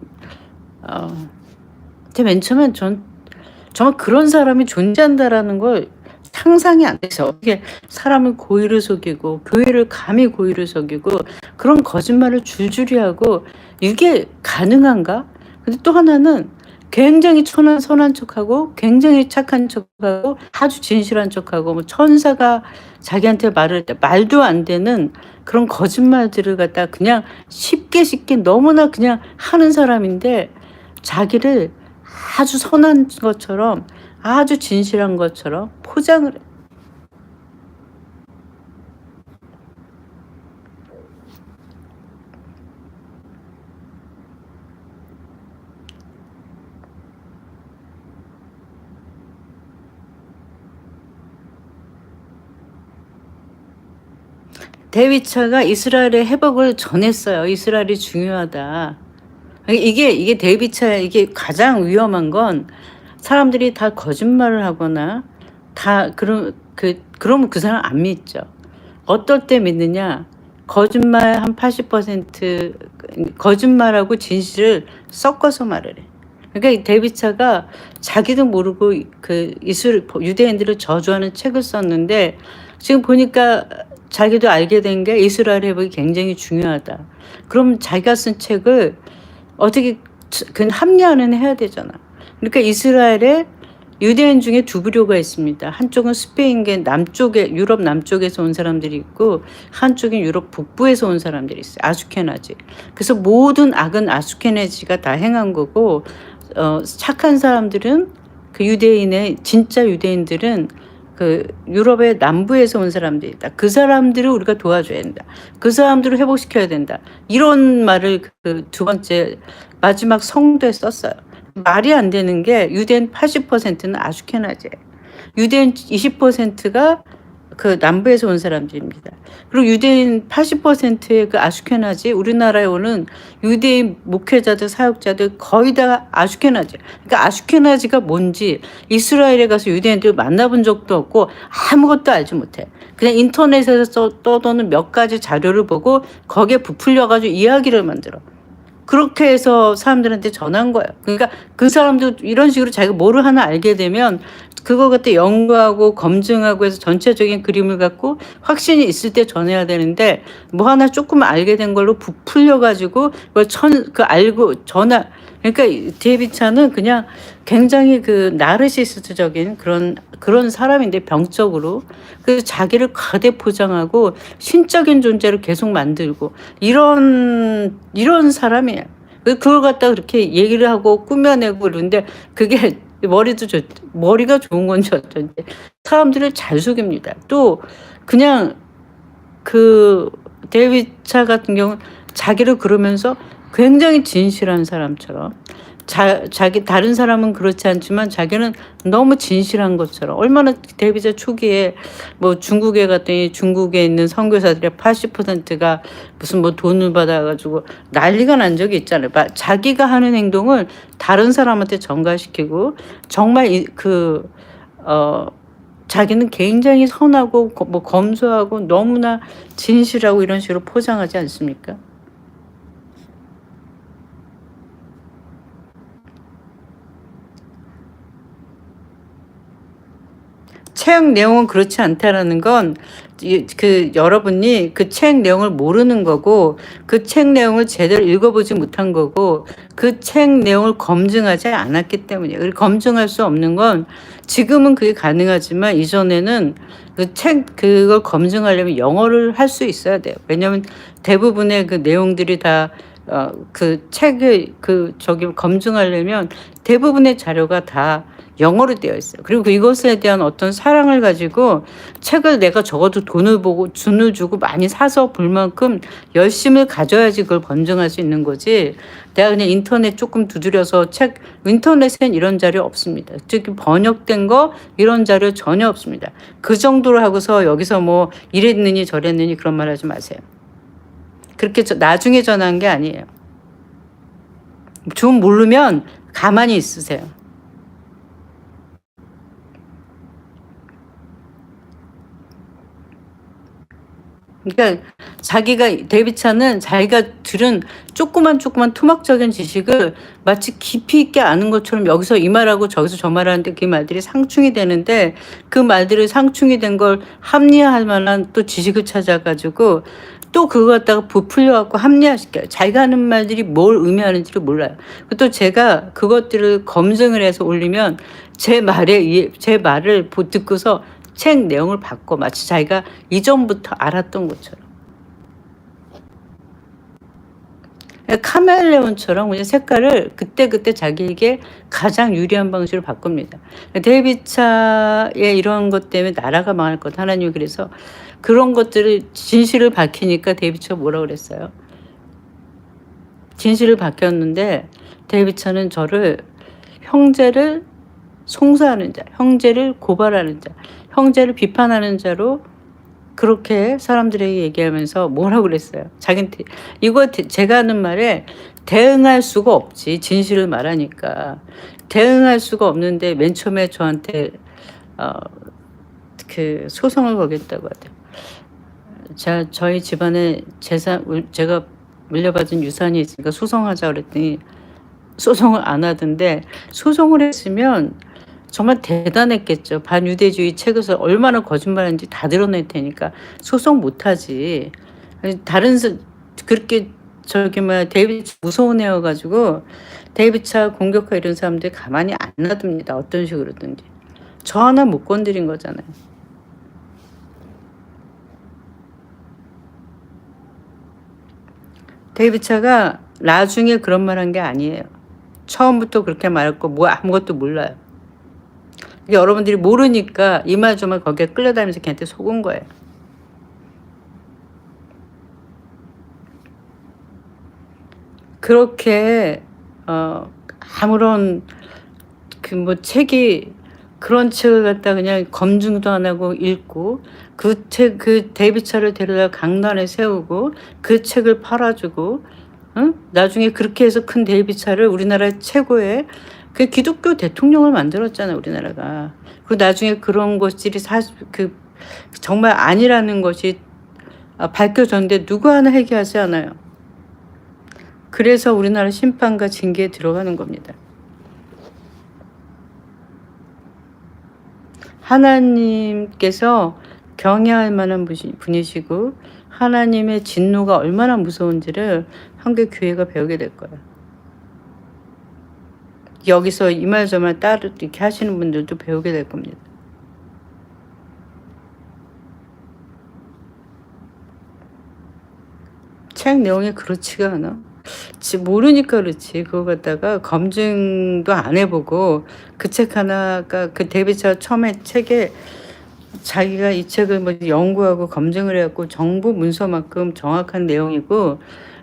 맨 처음엔 정말 그런 사람이 존재한다라는 걸 상상이 안 돼서, 어떻게 사람을 고의를 속이고 교회를 감히 고의를 속이고 그런 거짓말을 줄줄이 하고 이게 가능한가? 근데 또 하나는 굉장히 선한 척하고 굉장히 착한 척하고 아주 진실한 척하고 뭐 천사가 자기한테 말을 할 때 말도 안 되는 그런 거짓말들을 갖다 그냥 쉽게 너무나 그냥 하는 사람인데, 자기를 아주 선한 것처럼 아주 진실한 것처럼 포장을 해. 데이비차가 이스라엘의 회복을 전했어요. 이스라엘이 중요하다. 이게 데이비차, 이게 가장 위험한 건 사람들이 다 거짓말을 하거나 다 그러면 그 사람 안 믿죠. 어떨 때 믿느냐? 거짓말 한 80% 거짓말하고 진실을 섞어서 말을 해. 그러니까 이 데이비차가 자기도 모르고 그 유대인들을 저주하는 책을 썼는데 지금 보니까 자기도 알게 된 게 이스라엘 회복이 굉장히 중요하다. 그럼 자기가 쓴 책을 어떻게 그 합리화는 해야 되잖아. 그러니까 이스라엘에 유대인 중에 두 부류가 있습니다. 한쪽은 스페인계 남쪽에 유럽 남쪽에서 온 사람들이 있고 한쪽은 유럽 북부에서 온 사람들이 있어요. 아슈케나지. 그래서 모든 악은 아슈케나지가 다 행한 거고 착한 사람들은 그 유대인의 진짜 유대인들은 그 유럽의 남부에서 온 사람들이다. 그 사람들을 우리가 도와줘야 된다. 그 사람들을 회복시켜야 된다. 이런 말을 그 두 번째 마지막 성도에 썼어요. 말이 안 되는 게 유대인 80%는 아슈케나지예요. 유대인 20%가 그 남부에서 온 사람들입니다. 그리고 유대인 80%의 그 아슈케나지 우리나라에 오는 유대인 목회자들 사역자들 거의 다 아슈케나지. 그러니까 아슈케나지가 뭔지 이스라엘에 가서 유대인들 만나본 적도 없고 아무것도 알지 못해. 그냥 인터넷에서 떠도는 몇 가지 자료를 보고 거기에 부풀려가지고 이야기를 만들어. 그렇게 해서 사람들한테 전한 거예요. 그러니까 그 사람도 이런 식으로 자기가 뭐를 하나 알게 되면 그거 갖다 연구하고 검증하고 해서 전체적인 그림을 갖고 확신이 있을 때 전해야 되는데 뭐 하나 조금 알게 된 걸로 부풀려 가지고 그 알고 그러니까 데이비차는 그냥 굉장히 그 나르시스트적인 그런 사람인데 병적으로 그 자기를 과대 포장하고 신적인 존재를 계속 만들고 이런 사람이에요. 그걸 갖다 그렇게 얘기를 하고 꾸며내고 그러는데 그게 머리가 좋은 건지 어쩐지 사람들을 잘 속입니다. 또 그냥 그 데이비차 같은 경우 자기를 그러면서 굉장히 진실한 사람처럼 자기 다른 사람은 그렇지 않지만 자기는 너무 진실한 것처럼 얼마나 데이비차 초기에 뭐 중국에 갔더니 중국에 있는 선교사들의 80%가 무슨 뭐 돈을 받아가지고 난리가 난 적이 있잖아요. 자기가 하는 행동을 다른 사람한테 전가시키고 정말 자기는 굉장히 선하고 뭐 검소하고 너무나 진실하고 이런 식으로 포장하지 않습니까? 책 내용은 그렇지 않다라는 건 여러분이 그 책 내용을 모르는 거고 그 책 내용을 제대로 읽어보지 못한 거고 그 책 내용을 검증하지 않았기 때문이에요. 검증할 수 없는 건 지금은 그게 가능하지만 이전에는 그걸 검증하려면 영어를 할 수 있어야 돼요. 왜냐하면 대부분의 그 내용들이 다 그 책을 검증하려면 대부분의 자료가 다 영어로 되어 있어요. 그리고 이것에 대한 어떤 사랑을 가지고 책을 내가 적어도 돈을 주고 많이 사서 볼 만큼 열심을 가져야지 그걸 검증할 수 있는 거지. 내가 그냥 인터넷 조금 두드려서 인터넷엔 이런 자료 없습니다. 즉 번역된 거 이런 자료 전혀 없습니다. 그 정도로 하고서 여기서 뭐 이랬느니 저랬느니 그런 말 하지 마세요. 그렇게 나중에 전한 게 아니에요. 좀 모르면 가만히 있으세요. 그러니까 데이비차는 자기가 들은 조그만 토막적인 지식을 마치 깊이 있게 아는 것처럼 여기서 이 말하고 저기서 저 말하는데 그 말들이 상충이 되는데 그 말들이 상충이 된 걸 합리화할 만한 또 지식을 찾아가지고 또 그거 갖다가 부풀려갖고 합리화시켜요. 자기가 하는 말들이 뭘 의미하는지를 몰라요. 또 제가 그것들을 검증을 해서 올리면 제 말을 듣고서 책 내용을 바꿔 마치 자기가 이전부터 알았던 것처럼. 카멜레온처럼 그냥 색깔을 그때그때 자기에게 가장 유리한 방식으로 바꿉니다. 데이비차의 이런 것 때문에 나라가 망할 것 하나님이 그래서 그런 것들을 진실을 밝히니까 데이비차가 뭐라 그랬어요? 진실을 밝혔는데 데이비차는 저를 형제를 송사하는 자, 형제를 고발하는 자, 형제를 비판하는 자로 그렇게 사람들에게 얘기하면서 뭐라고 그랬어요? 자기한테 제가 하는 말에 대응할 수가 없지. 진실을 말하니까 대응할 수가 없는데 맨 처음에 저한테 그 소송을 걸겠다고 하대요. 저희 집안에 제가 물려받은 유산이 있으니까 소송하자 그랬더니 소송을 안 하던데, 소송을 했으면 정말 대단했겠죠. 반유대주의 책에서 얼마나 거짓말하는지 다 드러낼 테니까 소송 못 하지. 아니, 그렇게 저기 뭐야 데이비드 무서운 애여 가지고 데이비차 공격하고 이런 사람들 가만히 안 놔둡니다. 어떤 식으로든지. 저 하나 못 건드린 거잖아요. 데이비차가 나중에 그런 말 한 게 아니에요. 처음부터 그렇게 말했고 뭐 아무것도 몰라요. 여러분들이 모르니까 이말저말 거기에 끌려다니면서 걔한테 속은 거예요. 그렇게 아무런 뭐 책이, 그런 책을 갖다 그냥 검증도 안 하고 읽고 그 데이비차를 데려다 강단에 세우고 그 책을 팔아주고, 응? 나중에 그렇게 해서 큰 데이비차를 우리나라 최고의 그 기독교 대통령을 만들었잖아요, 우리나라가. 그리고 나중에 그런 것들이 정말 아니라는 것이 밝혀졌는데 누구 하나 회개하지 않아요. 그래서 우리나라 심판과 징계에 들어가는 겁니다. 하나님께서 경외할 만한 분이시고 하나님의 진노가 얼마나 무서운지를 한국 교회가 배우게 될 거예요. 여기서 이 말 저 말 따로 이렇게 하시는 분들도 배우게 될 겁니다. 책 내용이 그렇지가 않아. 모르니까 그렇지. 그거 갖다가 검증도 안 해보고 그 책 하나가, 그 데이비차 처음에 책에 자기가 이 책을 뭐 연구하고 검증을 해갖고 정부 문서만큼 정확한 내용이고,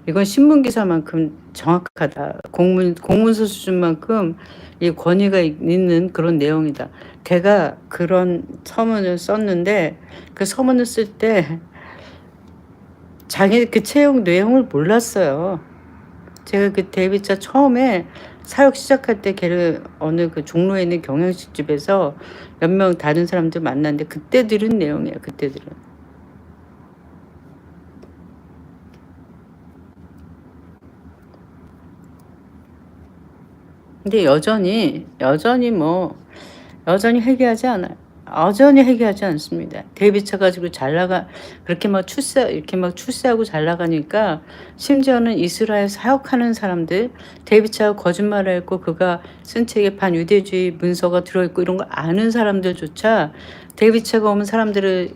이건 신문 기사만큼 정확하다. 공문서 수준만큼 이 권위가 있는 그런 내용이다. 걔가 그런 서문을 썼는데 그 서문을 쓸 때 자기 그 채용 내용을 몰랐어요. 제가 그 데이비차 처음에 사역 시작할 때 걔를 어느 그 종로에 있는 경양식집에서 몇 명 다른 사람들 만났는데 그때 들은 내용이에요. 그때 들은. 근데 여전히 회개하지 않아요. 여전히 회개하지 않습니다. 데이비차 가지고 잘 나가, 그렇게 이렇게 막 출세하고 잘 나가니까, 심지어는 이스라엘 사역하는 사람들, 데이비차가 거짓말을 했고 그가 쓴 책에 반유대주의 문서가 들어있고 이런 거 아는 사람들조차 데이비차가 오면 사람들을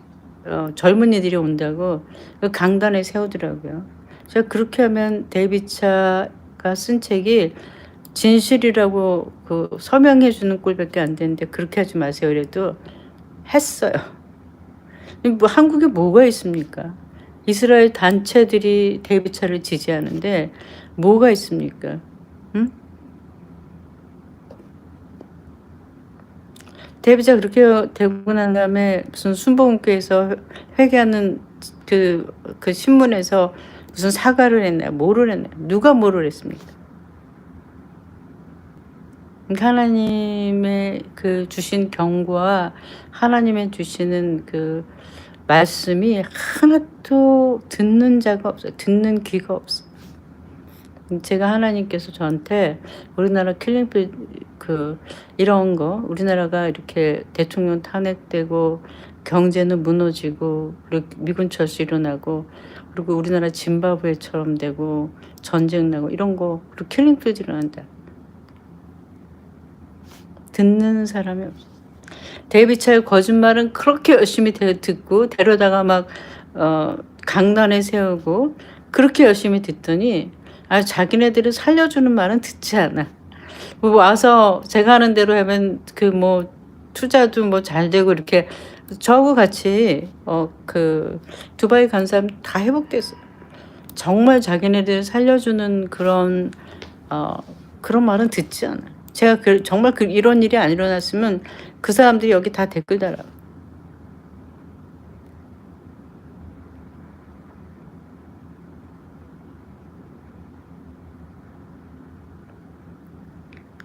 젊은이들이 온다고 그 강단에 세우더라고요. 제가 그렇게 하면 데이비차가 쓴 책이 진실이라고 서명해 주는 꼴밖에 안 되는데 그렇게 하지 마세요 이래도 했어요. 뭐 한국에 뭐가 있습니까? 이스라엘 단체들이 데이비차를 지지하는데 뭐가 있습니까? 응? 데이비차 그렇게 되고 난 다음에 무슨 순복음교회에서 회개하는 그 신문에서 무슨 사과를 했나, 뭐를 했나, 누가 뭐를 했습니까? 하나님의 그 주신 경고와 하나님의 주시는 그 말씀이 하나도 듣는 자가 없어요. 듣는 귀가 없어요. 제가 하나님께서 저한테 우리나라 이런 거, 우리나라가 이렇게 대통령 탄핵되고 경제는 무너지고 그리고 미군 철수 일어나고 그리고 우리나라 짐바브웨처럼 되고 전쟁 나고 이런 거, 그리고 킬링필드 일어난다. 듣는 사람이 없어. 데이비차의 거짓말은 그렇게 열심히 듣고 데려다가 막 강단에 세우고 그렇게 열심히 듣더니 자기네들을 살려주는 말은 듣지 않아. 뭐 와서 제가 하는 대로 하면 투자도 뭐 잘 되고 이렇게, 저하고 같이 두바이 간 사람 다 회복됐어. 정말 자기네들 살려주는 그런 말은 듣지 않아. 제가 정말 이런 일이 안 일어났으면 그 사람들이 여기 다 댓글 달아.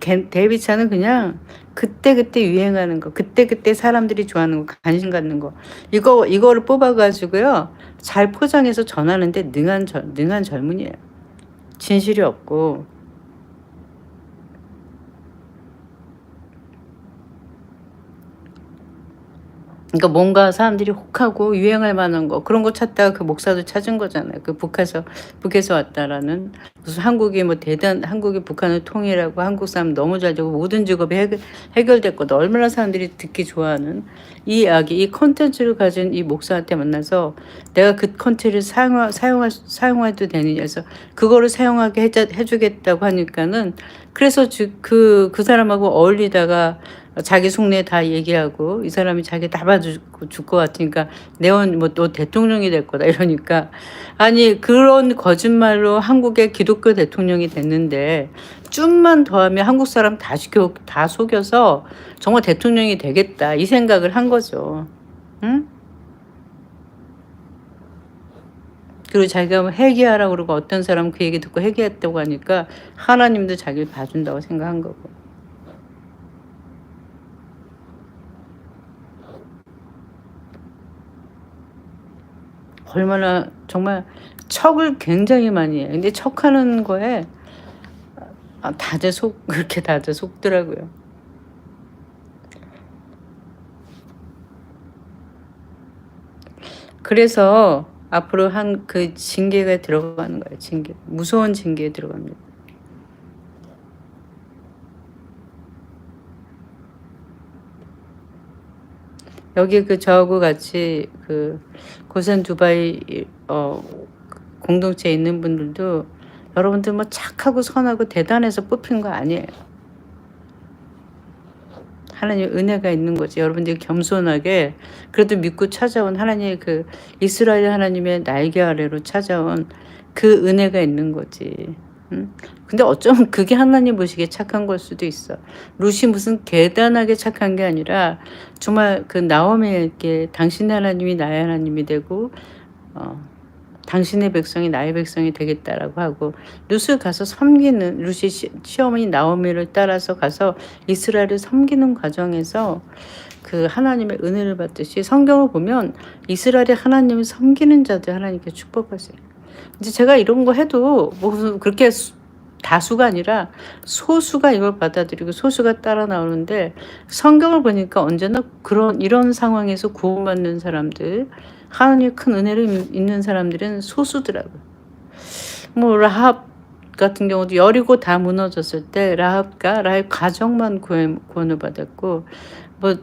데뷔차는 그냥 그때그때 유행하는 거, 그때그때 사람들이 좋아하는 거, 관심 갖는 거, 이거를 뽑아가지고요 잘 포장해서 전하는데 능한 젊은이에요. 진실이 없고. 그러니까 뭔가 사람들이 혹하고 유행할 만한 거, 그런 거 찾다가 그 목사도 찾은 거잖아요. 그 북에서 왔다라는, 무슨 한국이 뭐 한국이 북한을 통일하고 한국 사람 너무 잘 되고 모든 직업이 해결됐거든. 얼마나 사람들이 듣기 좋아하는 이 이야기, 이 콘텐츠를 가진 이 목사한테 만나서 내가 그 콘텐츠를 사용해도 되느냐 해서 그거를 사용하게 해주겠다고 하니까는, 그래서 그 사람하고 어울리다가 자기 속내 다 얘기하고, 이 사람이 자기 다 봐주고 줄 것 같으니까 내원 뭐 또 대통령이 될 거다 이러니까, 아니 그런 거짓말로 한국의 기독교 대통령이 됐는데 좀만 더 하면 한국 사람 다 속여서 정말 대통령이 되겠다 이 생각을 한 거죠. 응? 그리고 자기가 회개하라고 그러고 어떤 사람은 그 얘기 듣고 회개했다고 하니까 하나님도 자기를 봐준다고 생각한 거고. 얼마나 정말 척을 굉장히 많이 해요. 근데 척하는 거에 다들 속더라고요. 그래서 앞으로 한 그 징계가 들어가는 거예요. 징계. 무서운 징계에 들어갑니다. 여기 저하고 같이 고산 두바이 공동체에 있는 분들도 여러분들 뭐 착하고 선하고 대단해서 뽑힌 거 아니에요. 하나님 은혜가 있는 거지. 여러분들이 겸손하게 그래도 믿고 찾아온 하나님의 이스라엘 하나님의 날개 아래로 찾아온 그 은혜가 있는 거지. 응? 근데 어쩌면 그게 하나님 보시기에 착한 걸 수도 있어. 룻이 무슨 대단하게 착한 게 아니라 정말 나오미에게 당신의 하나님이 나의 하나님이 되고 당신의 백성이 나의 백성이 되겠다라고 하고, 룻을 가서 섬기는, 룻이 시어머니 나오미를 따라서 가서 이스라엘을 섬기는 과정에서 하나님의 은혜를 받듯이 성경을 보면 이스라엘의 하나님을 섬기는 자들 하나님께 축복하세요. 이제 제가 이런 거 해도 뭐 그렇게 다수가 아니라 소수가 이걸 받아들이고 소수가 따라 나오는데, 성경을 보니까 언제나 이런 상황에서 구원받는 사람들, 하나님의 큰 은혜를 있는 사람들은 소수더라고요. 뭐 라합 같은 경우도 여리고 다 무너졌을 때 라합 가정만 구원을 받았고, 뭐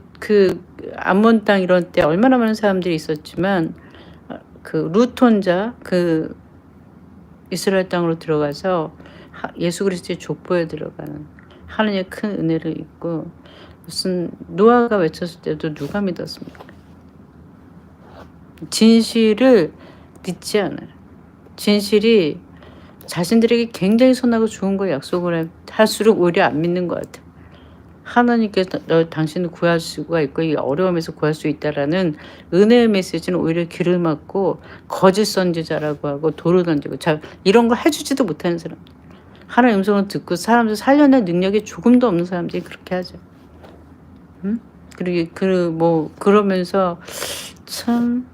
암몬 땅 이런 때 얼마나 많은 사람들이 있었지만 룻 혼자 이스라엘 땅으로 들어가서 예수 그리스도의 족보에 들어가는 하나님의 큰 은혜를 입고, 무슨 노아가 외쳤을 때도 누가 믿었습니까? 진실을 믿지 않아요. 진실이 자신들에게 굉장히 선하고 좋은 걸 약속을 할수록 오히려 안 믿는 것 같아요. 하나님께서 당신을 구할 수가 있고 이 어려움에서 구할 수 있다라는 은혜의 메시지는 오히려 귀를 막고 거짓 선지자라고 하고 돌을 던지고 이런 걸 해주지도 못하는 사람, 하나님 음성을 듣고 사람들 살려낼 능력이 조금도 없는 사람들이 그렇게 하죠. 응? 그리고 그러면서 참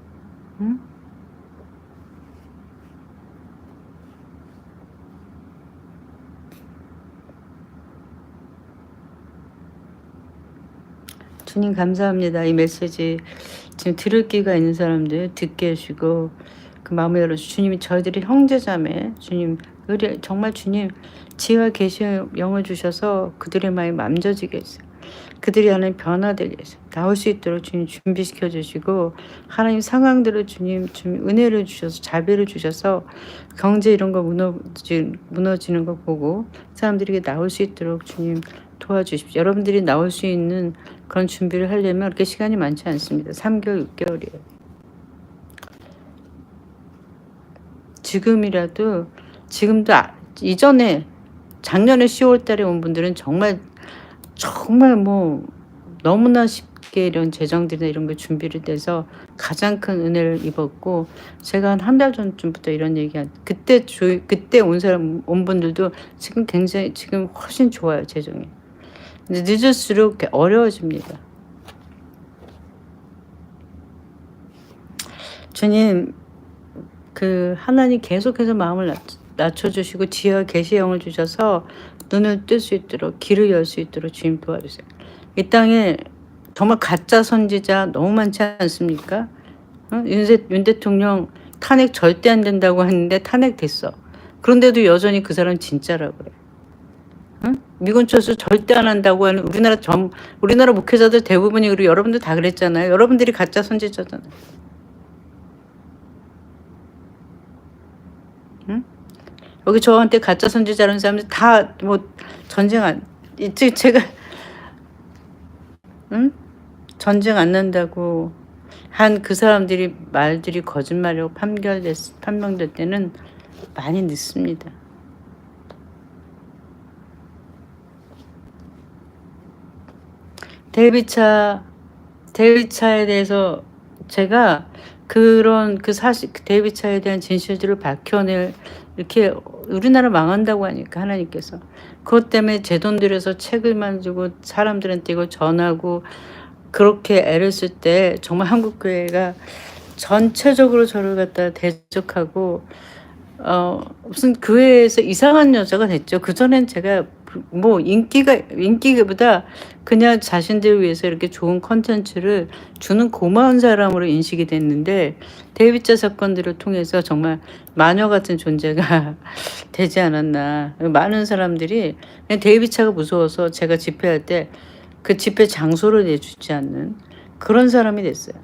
응? 주님 감사합니다. 이 메시지 지금 들을 기가 있는 사람들 듣게 해주시고 마음을 열어주시고, 주님이 저희들이 형제자매, 주님 정말 주님 지혜와 계시의 영을 주셔서 그들의 마음이 만져지게 해주세요. 그들이 하나님 변화되게 해주세요. 나올 수 있도록 주님 준비시켜 주시고, 하나님 상황대로 주님 은혜를 주셔서 자비를 주셔서 경제 이런 거 무너지는 거 보고 사람들에게 나올 수 있도록 주님 도와주십시오. 여러분들이 나올 수 있는 그런 준비를 하려면 그렇게 시간이 많지 않습니다. 3개월, 6개월이에요. 지금도 이전에 작년에 10월 달에 온 분들은 정말 뭐 너무나 늦게 이런 재정들이나 이런 게 준비를 돼서 가장 큰 은혜를 입었고, 제가 한 달 전쯤부터 이런 얘기한 그때 온 분들도 지금 굉장히 지금 훨씬 좋아요, 재정이. 근데 늦을수록 어려워집니다. 주님, 하나님 계속해서 마음을 낮춰주시고 지혜와 계시의 영을 주셔서 눈을 뜰 수 있도록, 길을 열 수 있도록 주님 도와주세요. 이 땅에 정말 가짜 선지자 너무 많지 않습니까? 윤 대통령 탄핵 절대 안 된다고 하는데 탄핵됐어. 그런데도 여전히 그 사람 진짜라고 그래. 미군 철수 절대 안 한다고 하는 우리나라 목회자들 대부분이, 그리고 여러분들 다 그랬잖아요. 여러분들이 가짜 선지자잖아요. 여기 저한테 가짜 선지자라는 사람들 다 전쟁 안, 제가 전쟁 안 난다고 한 그 사람들이 말들이 거짓말이라고 판명될 때는 많이 늦습니다. 데이비차에 대해서 제가 데이비차에 대한 진실들을 밝혀낼, 이렇게 우리나라 망한다고 하니까 하나님께서 그것 때문에 제 돈 들여서 책을 만들고 사람들한테 이걸 전하고 그렇게 애를 쓸 때 정말 한국교회가 전체적으로 저를 갖다 대적하고 무슨 교회에서 이상한 여자가 됐죠. 그전엔 제가 인기보다 그냥 자신들 위해서 이렇게 좋은 컨텐츠를 주는 고마운 사람으로 인식이 됐는데, 데이비차 사건들을 통해서 정말 마녀 같은 존재가 되지 않았나. 많은 사람들이 그냥 데이비차가 무서워서 제가 집회할 때 그 집회 장소를 내주지 않는 그런 사람이 됐어요.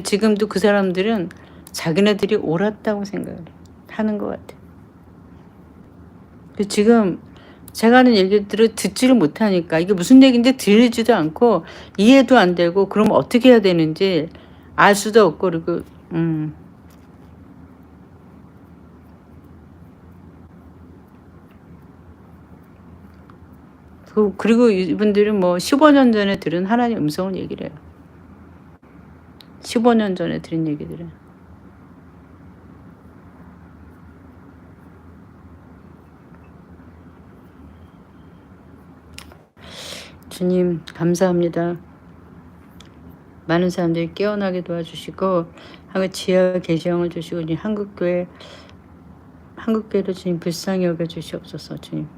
지금도 그 사람들은 자기네들이 옳았다고 생각을 하는 것 같아요. 지금 제가 하는 얘기들을 듣지를 못하니까, 이게 무슨 얘기인데 들리지도 않고 이해도 안 되고, 그럼 어떻게 해야 되는지 알 수도 없고, 그리고 이분들은 15년 전에 들은 하나님 음성을 얘기를 해요. 15년 전에 들은 얘기들은. 주님 감사합니다. 많은 사람들이 깨어나게 도와주시고 지혜와 계시형을 주시고, 한국교회도 주님 불쌍히 여겨주시옵소서. 주님,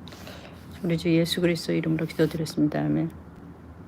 우리 주 예수 그리스도 이름으로 기도드렸습니다. 아멘.